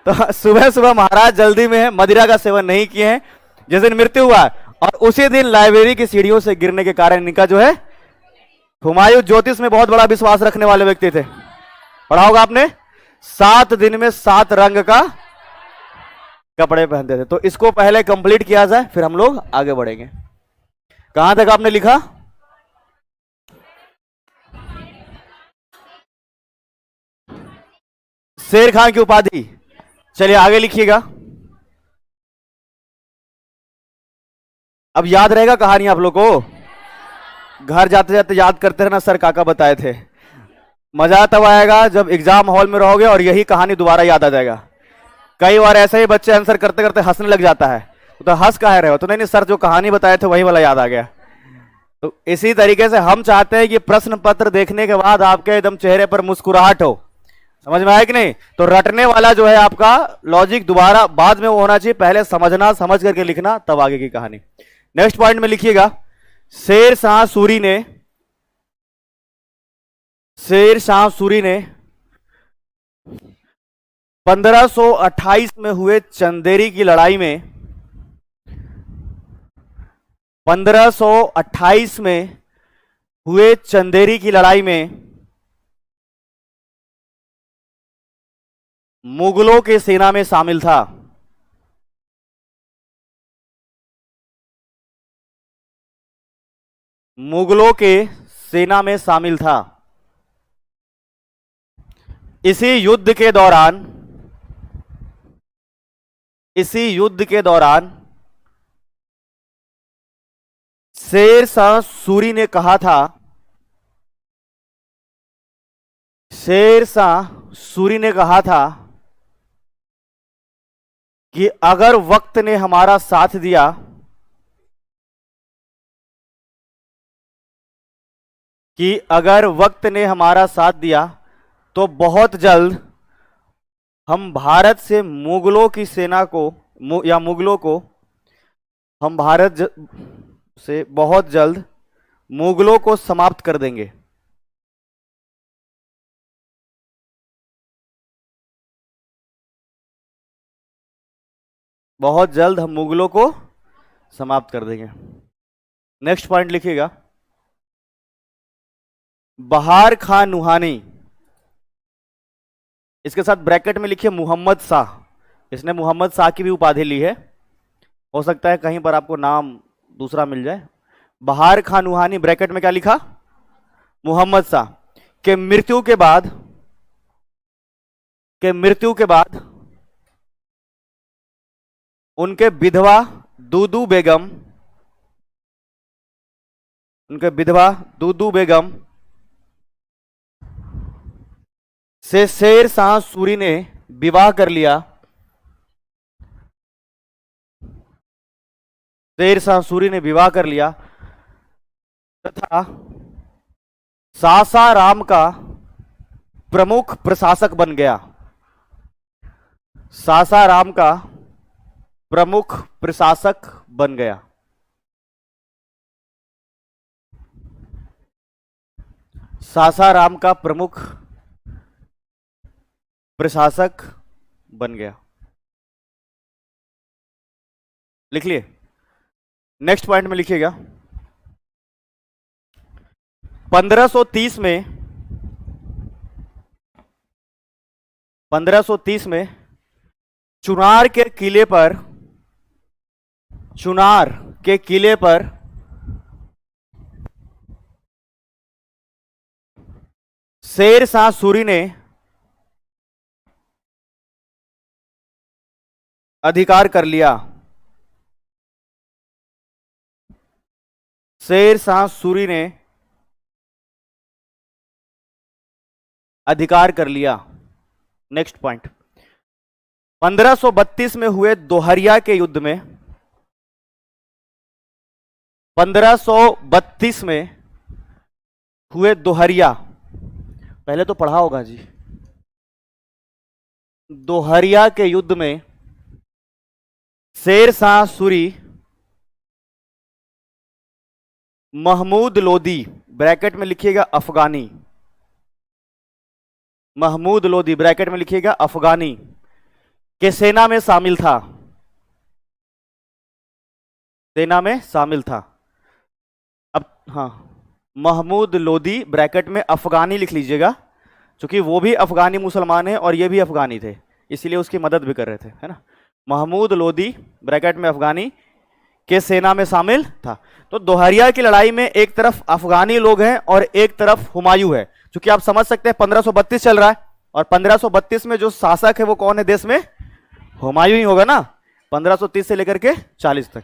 तो सुबह सुबह महाराज जल्दी में है, मदिरा का सेवन नहीं किए हैं जिस दिन मृत्यु हुआ, और उसी दिन लाइब्रेरी की सीढ़ियों से गिरने के कारण इनका जो है, हुमायूं ज्योतिष में बहुत बड़ा विश्वास रखने वाले व्यक्ति थे। पढ़ा होगा आपने, 7 दिन में 7 रंग का कपड़े पहनते थे। तो इसको पहले कंप्लीट किया जाए फिर हम लोग आगे बढ़ेंगे। कहां तक आपने लिखा? शेर खान की उपाधि। चलिए आगे लिखिएगा। अब याद रहेगा कहानी आप लोग को, घर जाते जाते याद करते रहना, सर काका बताए थे। मजा तब आएगा जब एग्जाम हॉल में रहोगे और यही कहानी दोबारा याद आ जाएगा। कई बार ऐसे ही बच्चे आंसर करते करते हंसने लग जाता है, तो हंस काहे रहे हो? तो नहीं सर जो कहानी बताए थे वही वाला याद आ गया। तो इसी तरीके से हम चाहते हैं कि प्रश्न पत्र देखने के बाद आपके एकदम चेहरे पर मुस्कुराहट हो। समझ में आया कि नहीं? तो रटने वाला जो है आपका लॉजिक दोबारा बाद में वो होना चाहिए, पहले समझना, समझ करके लिखना, तब आगे की कहानी। नेक्स्ट पॉइंट में लिखिएगा, शेर शाह सूरी ने 1528 में हुए चंदेरी की लड़ाई में 1528 में हुए चंदेरी की लड़ाई में मुगलों की सेना में शामिल था। मुगलों के सेना में शामिल था। इसी युद्ध के दौरान शेर शाह सूरी ने कहा था, कि अगर वक्त ने हमारा साथ दिया तो बहुत जल्द हम भारत से मुगलों की सेना को या मुगलों को हम भारत से बहुत जल्द मुगलों को समाप्त कर देंगे। बहुत जल्द हम मुगलों को समाप्त कर देंगे। नेक्स्ट पॉइंट लिखिएगा, बहार खान नुहानी, इसके साथ ब्रैकेट में लिखिए मोहम्मद शाह। इसने मोहम्मद शाह की भी उपाधि ली है, हो सकता है कहीं पर आपको नाम दूसरा मिल जाए। बहार खान नुहानी, ब्रैकेट में क्या लिखा, मोहम्मद शाह के मृत्यु के बाद उनके विधवा दूदू बेगम से शेर शाह सूरी ने विवाह कर लिया। तथा सासाराम का प्रमुख प्रशासक बन गया। सासाराम का प्रमुख प्रशासक बन गया। सासाराम का प्रमुख प्रशासक बन गया। लिख लिए। नेक्स्ट पॉइंट में लिखिएगा, 1530 में चुनार के किले पर शेर शाह सूरी ने अधिकार कर लिया। शेर शाह सूरी ने अधिकार कर लिया। नेक्स्ट पॉइंट, 1532 में हुए दोहरिया के युद्ध में 1532 में हुए दोहरिया, पहले तो पढ़ा होगा जी, दोहरिया के युद्ध में शेर शाह सूरी महमूद लोदी, ब्रैकेट में लिखिएगा अफगानी, महमूद लोदी ब्रैकेट में लिखिएगा अफगानी के सेना में शामिल था। अब हाँ, महमूद लोदी ब्रैकेट में अफगानी लिख लीजिएगा, क्योंकि वो भी अफगानी मुसलमान है और ये भी अफगानी थे, इसीलिए उसकी मदद भी कर रहे थे, है ना। महमूद लोदी ब्रैकेट में अफगानी के सेना में शामिल था। तो दोहरिया की लड़ाई में एक तरफ अफगानी लोग हैं और एक तरफ हुमायूं है। क्योंकि आप समझ सकते हैं 1532 चल रहा है और 1532 में जो शासक है वो कौन है देश में, हुमायूं ही होगा ना, 1530 से लेकर के 40 तक।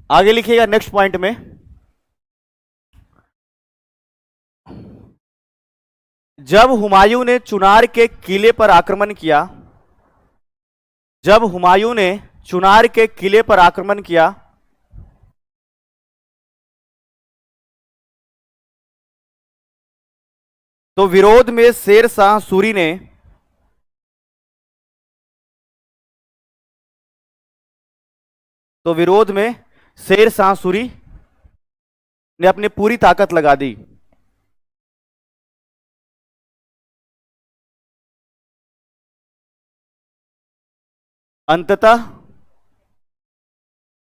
आगे लिखिएगा नेक्स्ट पॉइंट में, जब हुमायूं ने चुनार के किले पर आक्रमण किया तो विरोध में शेर शाह सूरी ने अपनी पूरी ताकत लगा दी।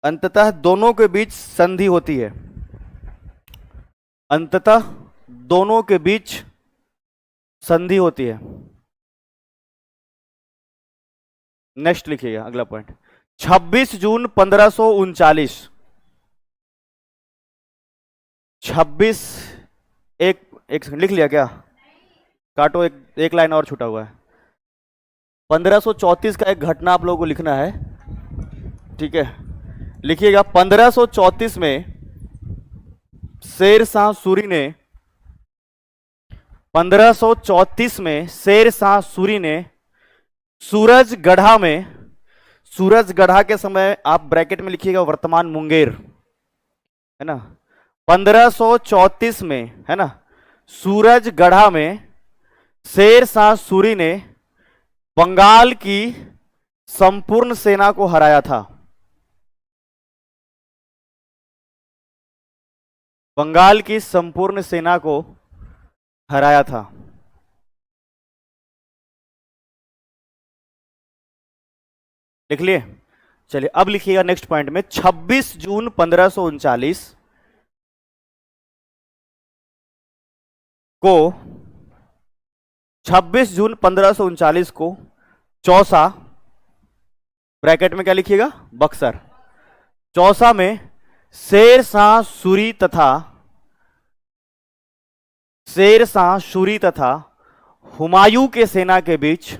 अंततः दोनों के बीच संधि होती है। नेक्स्ट लिखिएगा अगला पॉइंट, 26 जून 1539, 26 एक सेकंड लिख लिया क्या? काटो, एक लाइन और छूटा हुआ है। 1534 का एक घटना आप लोगों को लिखना है, ठीक है। लिखिएगा 1534 में शेर शाह सूरी ने 1534 में शेर शाह सूरी ने सूरजगढ़ा में, सूरजगढ़ा के समय आप ब्रैकेट में लिखिएगा वर्तमान मुंगेर, है ना। 1534 में, है ना, सूरजगढ़ा में शेर शाह सूरी ने बंगाल की संपूर्ण सेना को हराया था। बंगाल की संपूर्ण सेना को हराया था। लिख लिए? चलिए अब लिखिएगा नेक्स्ट पॉइंट में 26 जून 1539 को 26 जून 1539 को चौसा, ब्रैकेट में क्या लिखिएगा, बक्सर, चौसा में शेर शाह सूरी तथा हुमायूं के सेना के बीच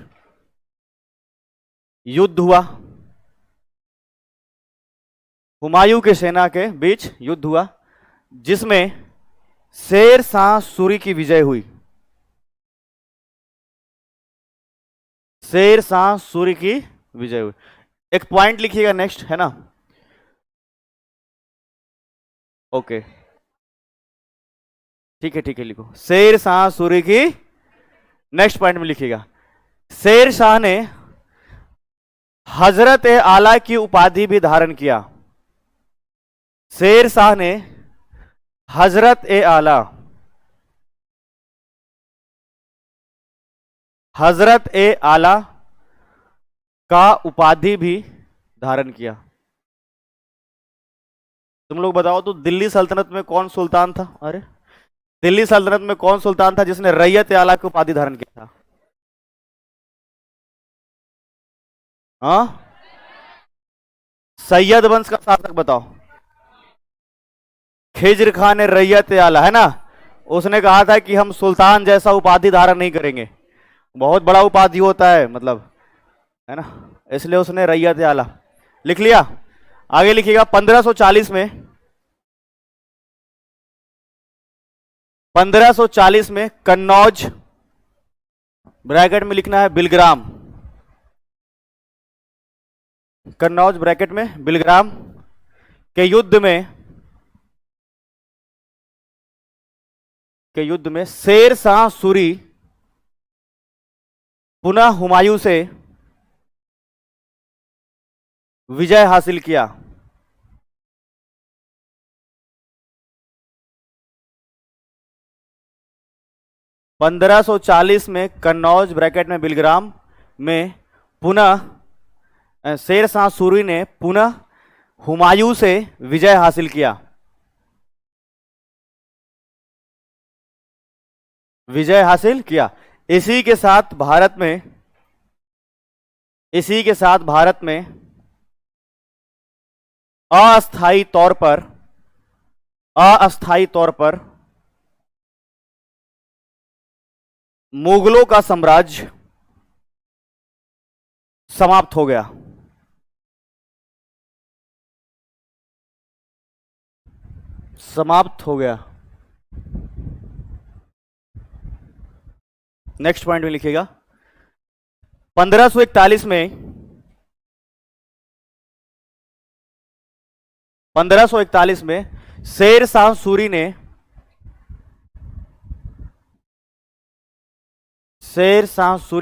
युद्ध हुआ। हुमायूं के सेना के बीच युद्ध हुआ जिसमें शेर शाह सूरी की विजय हुई। शेर शाह सूरी की विजय हुई। एक पॉइंट लिखिएगा नेक्स्ट, है ना। ओके, ठीक है लिखो, शेर शाह सूरी की। नेक्स्ट पॉइंट में लिखिएगा शेर शाह ने हजरत ए आला की उपाधि भी धारण किया। शेर शाह ने हजरत ए आला, हजरत ए आला का उपाधि भी धारण किया। तुम लोग बताओ तो दिल्ली सल्तनत में कौन सुल्तान था? अरे दिल्ली सल्तनत में कौन सुल्तान था जिसने रैयत ए आला की उपाधि धारण किया था? हाँ, सैयद वंश का शासक बताओ। खिज्र खान ने रैयत ए आला, है ना, उसने कहा था कि हम सुल्तान जैसा उपाधि धारण नहीं करेंगे, बहुत बड़ा उपाधि होता है, मतलब, है ना, इसलिए उसने रैयत ए आला लिख लिया। आगे लिखिएगा 1540 में, 1540 में कन्नौज, ब्रैकेट में लिखना है बिलग्राम, कन्नौज ब्रैकेट में बिलग्राम के युद्ध में शेर शाह सूरी पुनः हुमायूं से विजय हासिल किया। पंद्रह सौ 40 में कन्नौज ब्रैकेट में बिलग्राम में पुनः शेर शाह सूरी ने पुनः हुमायूं से विजय हासिल किया। विजय हासिल किया। इसी के साथ भारत में अस्थायी तौर पर मुगलों का साम्राज्य समाप्त हो गया। नेक्स्ट पॉइंट में लिखिएगा 1541 में शेर शाह सूरी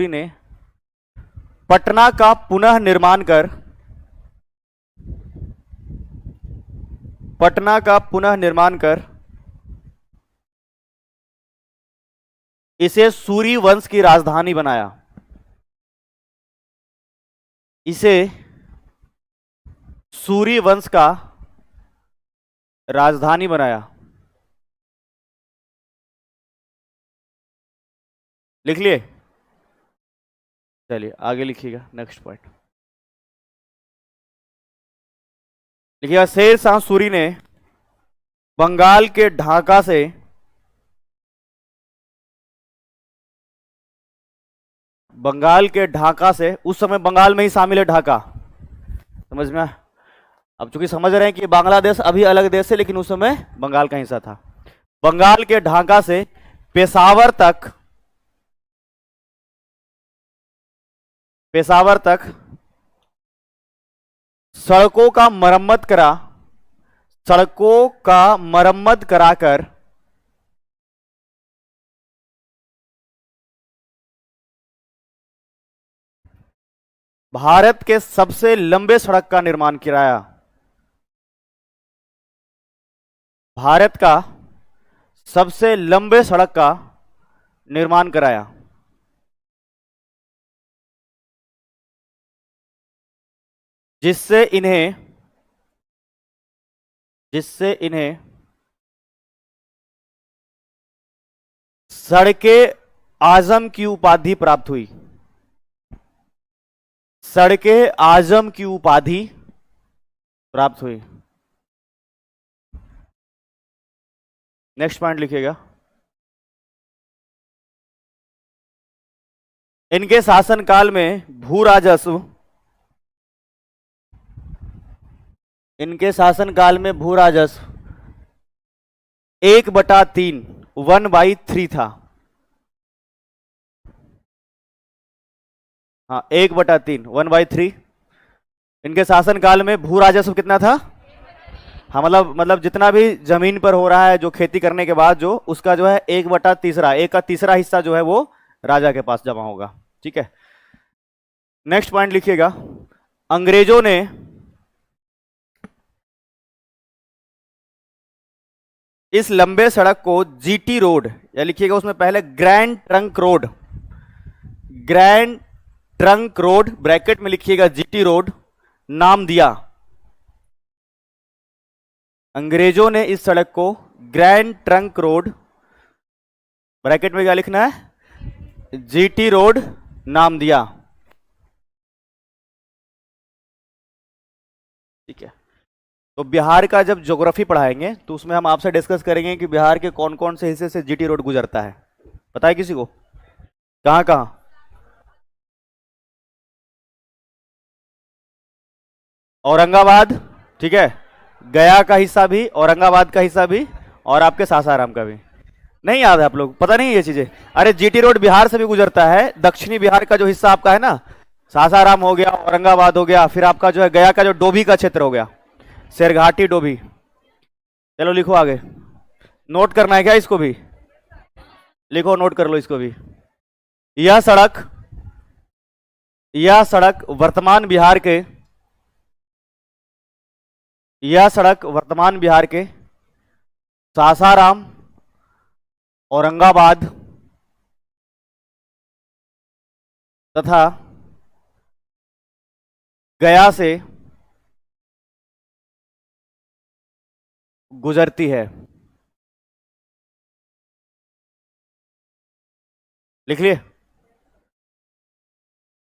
ने पटना का पुनः निर्माण कर इसे सूरी वंश की राजधानी बनाया। इसे सूरी वंश का राजधानी बनाया। लिख लिए? चलिए आगे लिखिएगा नेक्स्ट पॉइंट। लिखिएगा शेर शाह सूरी ने बंगाल के ढाका से बंगाल के ढाका से, उस समय बंगाल में ही शामिल है ढाका, समझ में? अब चूंकि समझ रहे हैं कि बांग्लादेश अभी अलग देश है, लेकिन उस समय बंगाल का हिस्सा था। बंगाल के ढाका से पेशावर तक सड़कों का मरम्मत कराकर भारत के सबसे लंबे सड़क का निर्माण कराया। भारत का सबसे लंबे सड़क का निर्माण कराया। जिससे इन्हें सड़के आजम की उपाधि प्राप्त हुई। सड़के आजम की उपाधि प्राप्त हुई। नेक्स्ट पॉइंट लिखिएगा। इनके शासनकाल में भू राजस्व 1/3 1/3 था। हाँ, 1/3 1/3 इनके शासनकाल में भू राजस्व कितना था? हाँ, मतलब जितना भी जमीन पर हो रहा है जो खेती करने के बाद जो उसका जो है 1/3 हिस्सा जो है वो राजा के पास जमा होगा। ठीक है, नेक्स्ट पॉइंट लिखिएगा। अंग्रेजों ने इस लंबे सड़क को जीटी रोड, या लिखिएगा उसमें पहले ग्रैंड ट्रंक रोड ब्रैकेट में लिखिएगा जीटी रोड नाम दिया। अंग्रेजों ने इस सड़क को ग्रैंड ट्रंक रोड ब्रैकेट में क्या लिखना है? जीटी रोड नाम दिया। ठीक है, तो बिहार का जब ज्योग्राफी पढ़ाएंगे तो उसमें हम आपसे डिस्कस करेंगे कि बिहार के कौन कौन से हिस्से से जीटी रोड गुजरता है। पता है किसी को? कहां कहां? औरंगाबाद, ठीक है, गया का हिस्सा भी, औरंगाबाद का हिस्सा भी, और आपके सासाराम का भी। नहीं याद है आप लोग? पता नहीं ये चीजें? अरे जीटी रोड बिहार से भी गुजरता है। दक्षिणी बिहार का जो हिस्सा आपका है ना, सासाराम हो गया, औरंगाबाद हो गया, फिर आपका जो है गया का जो डोभी का क्षेत्र हो गया, शेरघाटी डोभी। चलो लिखो आगे। नोट करना है क्या इसको भी? लिखो, नोट कर लो इसको भी। यह सड़क वर्तमान बिहार के सासाराम, औरंगाबाद तथा गया से गुजरती है। लिख लिए?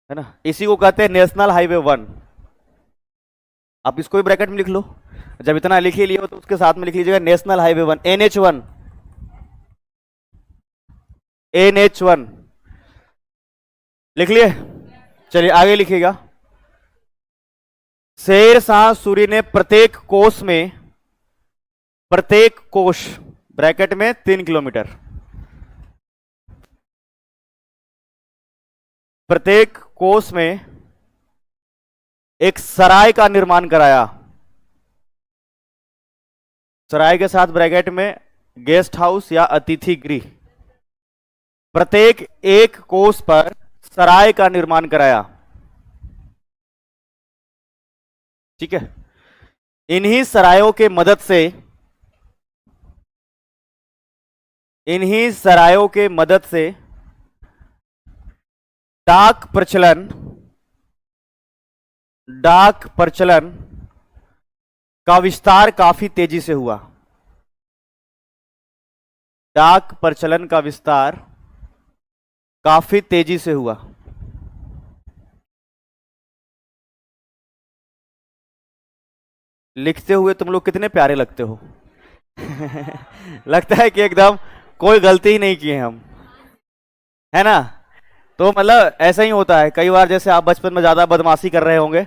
है ना, इसी को कहते हैं नेशनल हाईवे 1। आप इसको भी ब्रैकेट में लिख लो। जब इतना लिख ही लिए हो तो उसके साथ में लिख लीजिएगा नेशनल हाईवे 1, NH1 लिख लिए? चलिए आगे लिखिएगा। शेर शाह सूरी ने प्रत्येक कोष ब्रैकेट में 3 किलोमीटर, प्रत्येक कोष में एक सराय का निर्माण कराया। सराय के साथ ब्रैकेट में गेस्ट हाउस या अतिथि गृह। प्रत्येक एक कोष पर सराय का निर्माण कराया। ठीक है, इन्हीं सरायों के मदद से डाक प्रचलन का विस्तार काफी तेजी से हुआ। डाक प्रचलन का विस्तार काफी तेजी से हुआ। लिखते हुए तुम लोग कितने प्यारे लगते हो। लगता है कि एकदम कोई गलती ही नहीं किए हम, है ना? तो मतलब ऐसा ही होता है कई बार, जैसे आप बचपन में ज्यादा बदमाशी कर रहे होंगे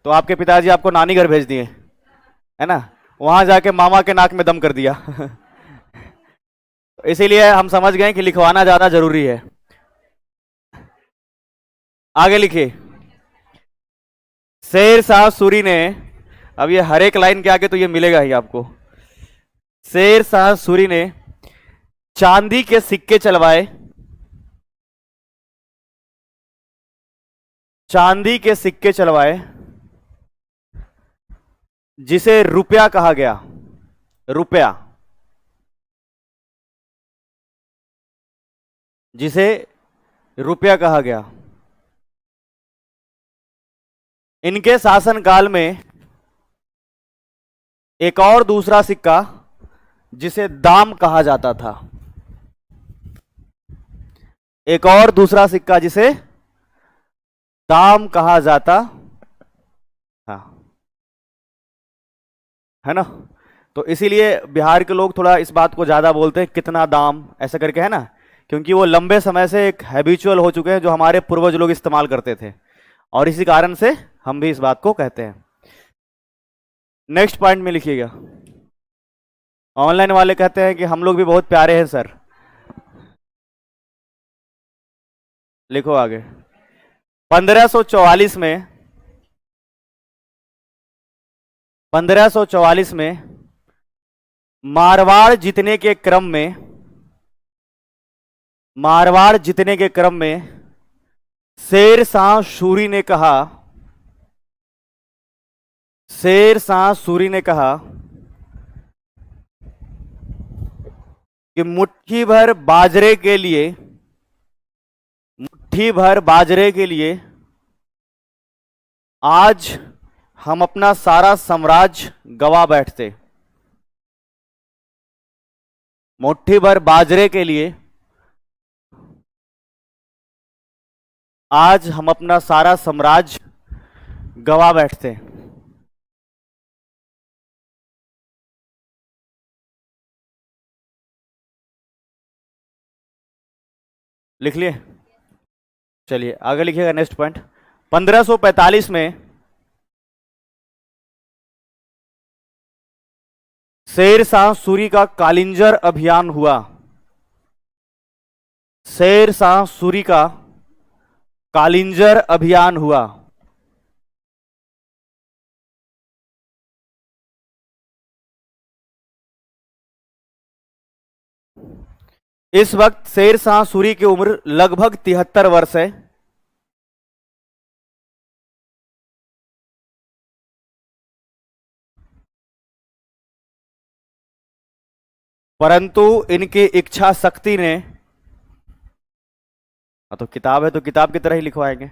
तो आपके पिताजी आपको नानी घर भेज दिए, है ना, वहां जाके मामा के नाक में दम कर दिया। तो इसीलिए हम समझ गए कि लिखवाना ज्यादा जरूरी है। आगे लिखिए। शेर शाह सूरी ने, अब ये हर एक लाइन के आगे तो ये मिलेगा ही आपको। शेर शाह सूरी ने चांदी के सिक्के चलवाए, चांदी के सिक्के चलवाए जिसे रुपया कहा गया। रुपया, जिसे रुपया कहा गया। इनके शासनकाल में एक और दूसरा सिक्का जिसे दाम कहा जाता था, एक और दूसरा सिक्का जिसे दाम कहा जाता था, है ना। तो इसीलिए बिहार के लोग थोड़ा इस बात को ज्यादा बोलते हैं, कितना दाम, ऐसा करके, है ना, क्योंकि वो लंबे समय से एक हैबिचुअल हो चुके हैं जो हमारे पूर्वज लोग इस्तेमाल करते थे, और इसी कारण से हम भी इस बात को कहते हैं। नेक्स्ट पॉइंट में लिखिएगा। ऑनलाइन वाले कहते हैं कि हम लोग भी बहुत प्यारे हैं सर। लिखो आगे। 1544 में, 1544 में मारवाड़ जीतने के क्रम में, मारवाड़ जीतने के क्रम में शेर शाह सूरी ने कहा, शेर शाह सूरी ने कहा कि मुट्ठी भर बाजरे के लिए, मुट्ठी भर बाजरे के लिए आज हम अपना सारा साम्राज्य गवा बैठते। मुट्ठी भर बाजरे के लिए आज हम अपना सारा साम्राज्य गवा बैठते। लिख लिए? चलिए आगे लिखिएगा। Next point. 1545 में शेर शाह सूरी का कालिंजर अभियान हुआ। शेर शाह सूरी का कालिंजर अभियान हुआ। इस वक्त शेर शाह सूरी की उम्र लगभग 73 वर्ष है। परंतु इनकी इच्छा शक्ति ने, तो किताब है तो किताब की तरह ही लिखवाएंगे,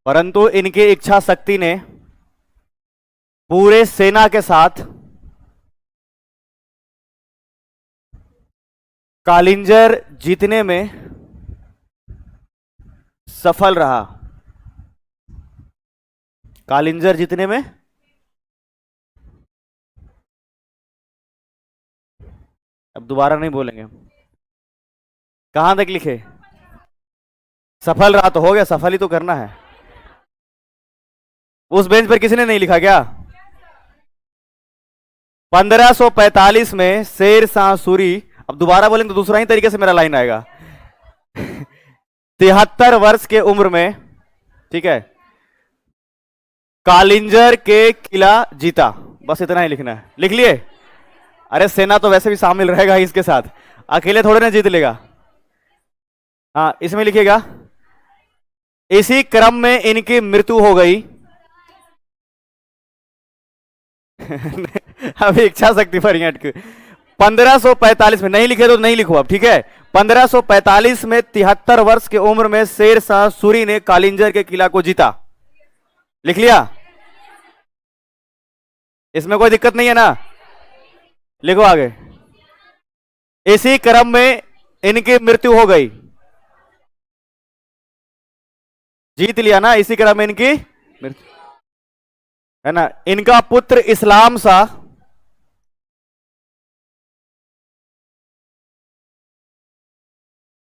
परंतु इनकी इच्छा शक्ति ने पूरे सेना के साथ कालिंजर जीतने में सफल रहा। कालिंजर जीतने में, अब दोबारा नहीं बोलेंगे, कहां तक लिखे? सफल रहा तो हो गया, सफल ही तो करना है। उस बेंच पर किसी ने नहीं लिखा क्या? 1545 में शेर शाह सूरी, अब दोबारा बोलेंगे तो दूसरा ही तरीके से मेरा लाइन आएगा। 73 वर्ष के उम्र में, ठीक है, कालिंजर के किला जीता। बस इतना ही लिखना है। लिख लिए? अरे सेना तो वैसे भी शामिल रहेगा ही इसके साथ, अकेले थोड़े ना जीत लेगा। हाँ इसमें लिखिएगा, इसी क्रम में इनकी मृत्यु हो गई। अब इच्छा शक्ति पर 1545 में नहीं लिखे तो नहीं लिखो अब, ठीक है। 1545 में 73 वर्ष की उम्र में शेर शाह सूरी ने कालिंजर के किला को जीता। लिख लिया? इसमें कोई दिक्कत नहीं है ना? लिखो आगे। इसी क्रम में इनकी मृत्यु हो गई। जीत लिया ना? इसी क्रम में इनकी मृत्यु, है ना। इनका पुत्र इस्लाम शाह,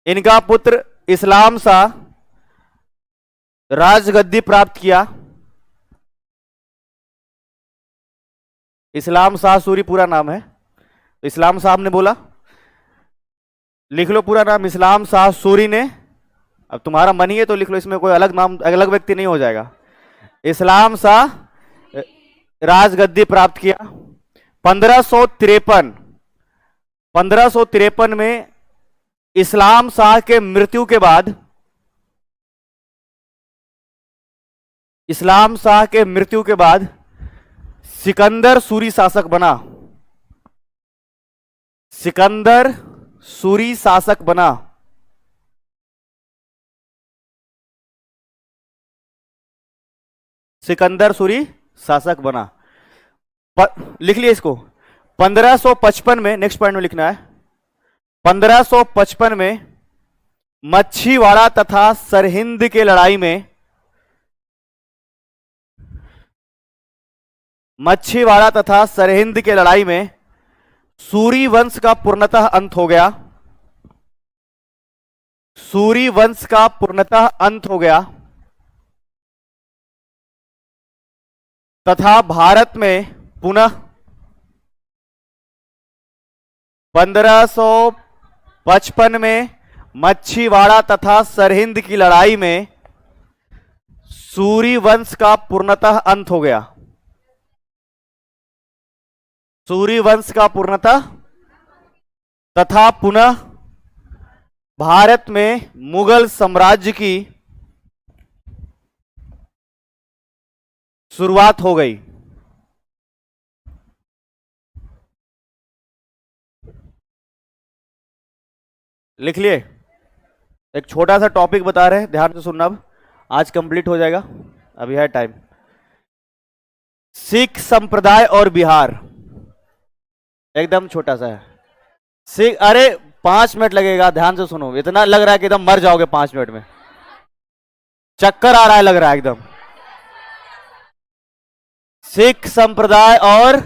इनका पुत्र इस्लाम शाह राजगद्दी प्राप्त किया? इस्लाम शाह सूरी पूरा नाम है। इस्लाम साहब ने बोला, लिख लो पूरा नाम, इस्लाम शाह सूरी ने। अब तुम्हारा मन ही है तो लिख लो, इसमें कोई अलग नाम, अलग व्यक्ति नहीं हो जाएगा। इस्लाम शाह राजगद्दी प्राप्त किया 1553। 1553 में इस्लाम शाह के मृत्यु के बाद, इस्लाम शाह के मृत्यु के बाद सिकंदर सूरी शासक बना। सिकंदर सूरी शासक बना। सिकंदर सूरी शासक बना। लिख लिया इसको। 1555 में, नेक्स्ट पॉइंट में लिखना है, 1555 में मच्छीवाड़ा तथा सरहिंद के लड़ाई में, मच्छीवाड़ा तथा सरहिंद के लड़ाई में सूरी वंश का पूर्णतः अंत हो गया। सूरी वंश का पूर्णतः अंत हो गया तथा भारत में पुनः 1555 में मच्छीवाड़ा तथा सरहिंद की लड़ाई में सूरी वंश का पूर्णतः अंत हो गया। सूरी वंश का पूर्णतः तथा पुनः भारत में मुगल साम्राज्य की शुरुआत हो गई। लिख लिए? एक छोटा सा टॉपिक बता रहे हैं, ध्यान से सुनना। अब आज कंप्लीट हो जाएगा, अभी है टाइम। सिख संप्रदाय और बिहार, एकदम छोटा सा है। सिख, अरे 5 मिनट लगेगा, ध्यान से सुनो। इतना लग रहा है कि एकदम मर जाओगे 5 मिनट में, चक्कर आ रहा है लग रहा है एकदम। सिख संप्रदाय और,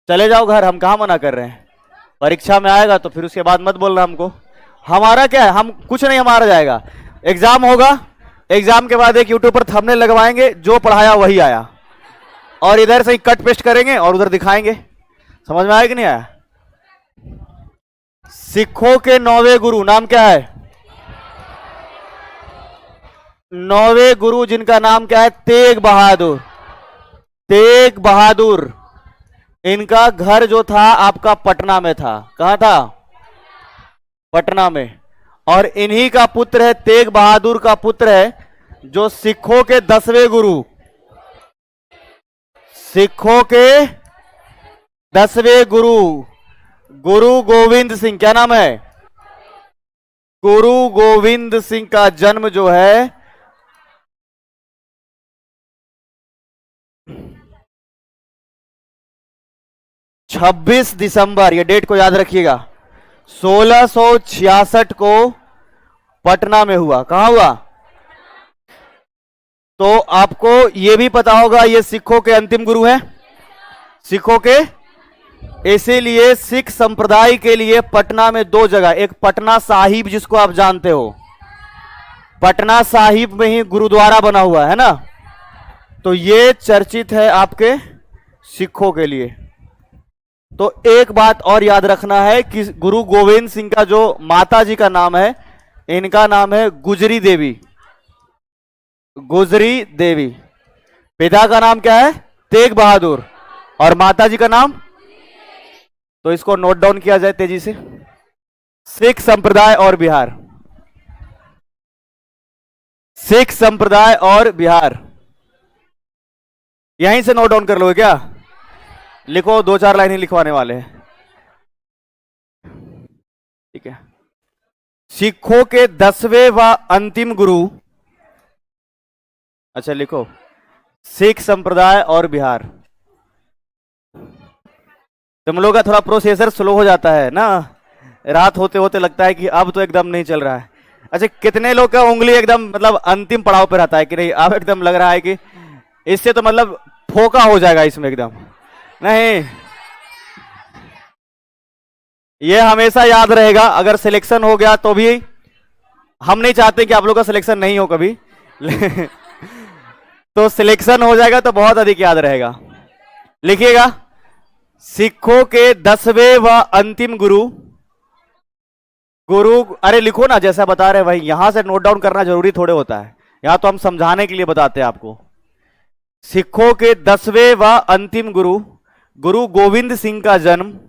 चले जाओ घर, हम कहां मना कर रहे हैं। परीक्षा में आएगा तो फिर उसके बाद मत बोलना हमको। हमारा क्या है, हम कुछ नहीं, हमारा जाएगा। एग्जाम होगा, एग्जाम के बाद एक यूट्यूब पर थंबनेल लगवाएंगे, जो पढ़ाया वही आया, और इधर से ही कट पेस्ट करेंगे और उधर दिखाएंगे। समझ में आया कि नहीं आया? सिखों के 9वें गुरु नाम क्या है? 9वें गुरु जिनका नाम क्या है? तेग बहादुर। तेग बहादुर, इनका घर जो था आपका पटना में था। कहां था? पटना में। और इन्हीं का पुत्र है, तेग बहादुर का पुत्र है जो सिखों के 10वें गुरु, सिखों के 10वें गुरु, गुरु गोविंद सिंह। क्या नाम है? गुरु गोविंद सिंह का जन्म जो है 26 दिसंबर, ये डेट को याद रखिएगा, 1666 को पटना में हुआ। कहां हुआ? तो आपको यह भी पता होगा ये सिखों के अंतिम गुरु हैं, सिखों के। इसीलिए सिख संप्रदाय के लिए पटना में 2 जगह, एक पटना साहिब जिसको आप जानते हो, पटना साहिब में ही गुरुद्वारा बना हुआ है ना, तो ये चर्चित है आपके सिखों के लिए। तो एक बात और याद रखना है कि गुरु गोविंद सिंह का जो माता जी का नाम है, इनका नाम है गुजरी देवी। गुजरी देवी। पिता का नाम क्या है? तेग बहादुर। और माता जी का नाम? तो इसको नोट डाउन किया जाए तेजी से। सिख संप्रदाय और बिहार, सिख संप्रदाय और बिहार, यहीं से नोट डाउन कर लोगे क्या? लिखो, 2-4 लाइन ही लिखवाने वाले हैं, ठीक है। सिखों के 10वें व अंतिम गुरु, अच्छा लिखो, सिख संप्रदाय और बिहार। तुम लोग का थोड़ा प्रोसेसर स्लो हो जाता है ना, रात होते होते लगता है कि अब तो एकदम नहीं चल रहा है। अच्छा, कितने लोग का उंगली एकदम मतलब अंतिम पड़ाव पे रहता है कि नहीं? अब एकदम लग रहा है कि इससे तो मतलब फोका हो जाएगा इसमें एकदम। नहीं, ये हमेशा याद रहेगा, अगर सिलेक्शन हो गया तो भी हम नहीं चाहते कि आप लोग का सिलेक्शन नहीं हो कभी तो सिलेक्शन हो जाएगा तो बहुत अधिक याद रहेगा। लिखिएगा, सिखों के 10वें व अंतिम गुरु। गुरु, अरे लिखो ना, जैसा बता रहे भाई, यहां से नोट डाउन करना जरूरी थोड़े होता है, यहां तो हम समझाने के लिए बताते हैं आपको। सिखों के 10वें व अंतिम गुरु गुरु गोविंद सिंह का जन्म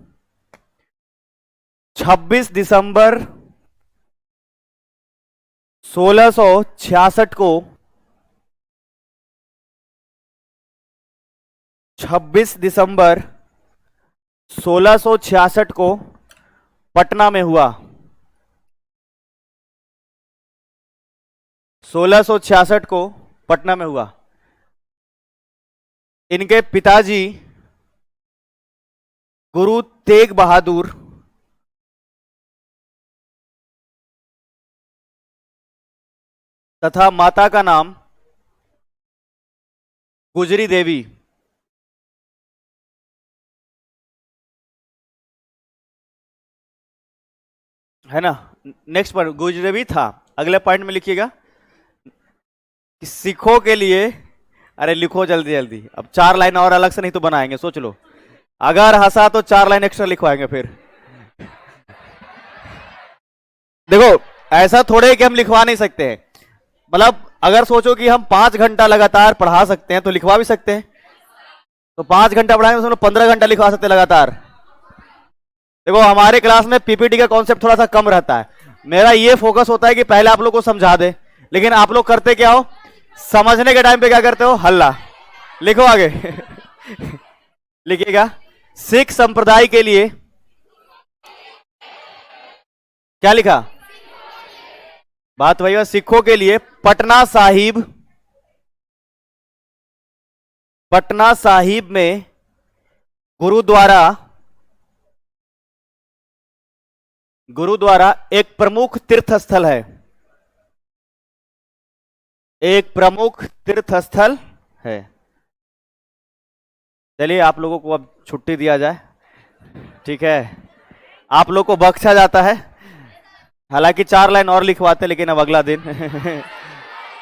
26 दिसंबर 1666 को 26 दिसंबर 1666 को पटना में हुआ। 1666 को पटना में हुआ। इनके पिताजी गुरु तेग बहादुर तथा माता का नाम गुजरी देवी। है ना। नेक्स्ट पॉइंट गुजरी देवी था। अगले पॉइंट में लिखिएगा कि सिखों के लिए, अरे लिखो जल्दी जल्दी, अब 4 लाइन और अलग से नहीं तो बनाएंगे, सोच लो। अगर हंसा तो 4 लाइन एक्स्ट्रा लिखवाएंगे फिर। देखो ऐसा थोड़े कि हम लिखवा नहीं सकते हैं, मतलब अगर सोचो कि हम 5 घंटा लगातार पढ़ा सकते हैं तो लिखवा भी सकते हैं, तो 5 घंटा पढ़ाएंगे तो 15 घंटा लिखवा सकते हैं लगातार। देखो हमारे क्लास में पीपीटी का कॉन्सेप्ट थोड़ा सा कम रहता है, मेरा ये फोकस होता है कि पहले आप लोग को समझा दे, लेकिन आप लोग करते क्या हो, समझने के टाइम पे क्या करते हो, हल्ला। लिखो आगे लिखिएगा, सिख संप्रदाय के लिए, क्या लिखा, बात वही है, सिखों के लिए पटना साहिब में गुरुद्वारा एक प्रमुख तीर्थ स्थल है। एक प्रमुख तीर्थ स्थल है। चलिए आप लोगों को अब छुट्टी दिया जाए, ठीक है, आप लोग को बख्शा जाता है। हालांकि 4 लाइन और लिखवाते, लेकिन अब अगला दिन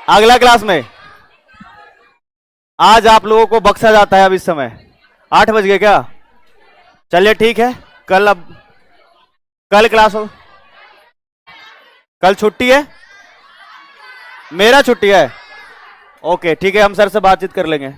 अगला क्लास में आज आप लोगों को बख्शा जाता है। अब इस समय 8 बज गए क्या, चलिए ठीक है, कल क्लास हो, कल छुट्टी है, मेरा छुट्टी है, ओके ठीक है, हम सर से बातचीत कर लेंगे।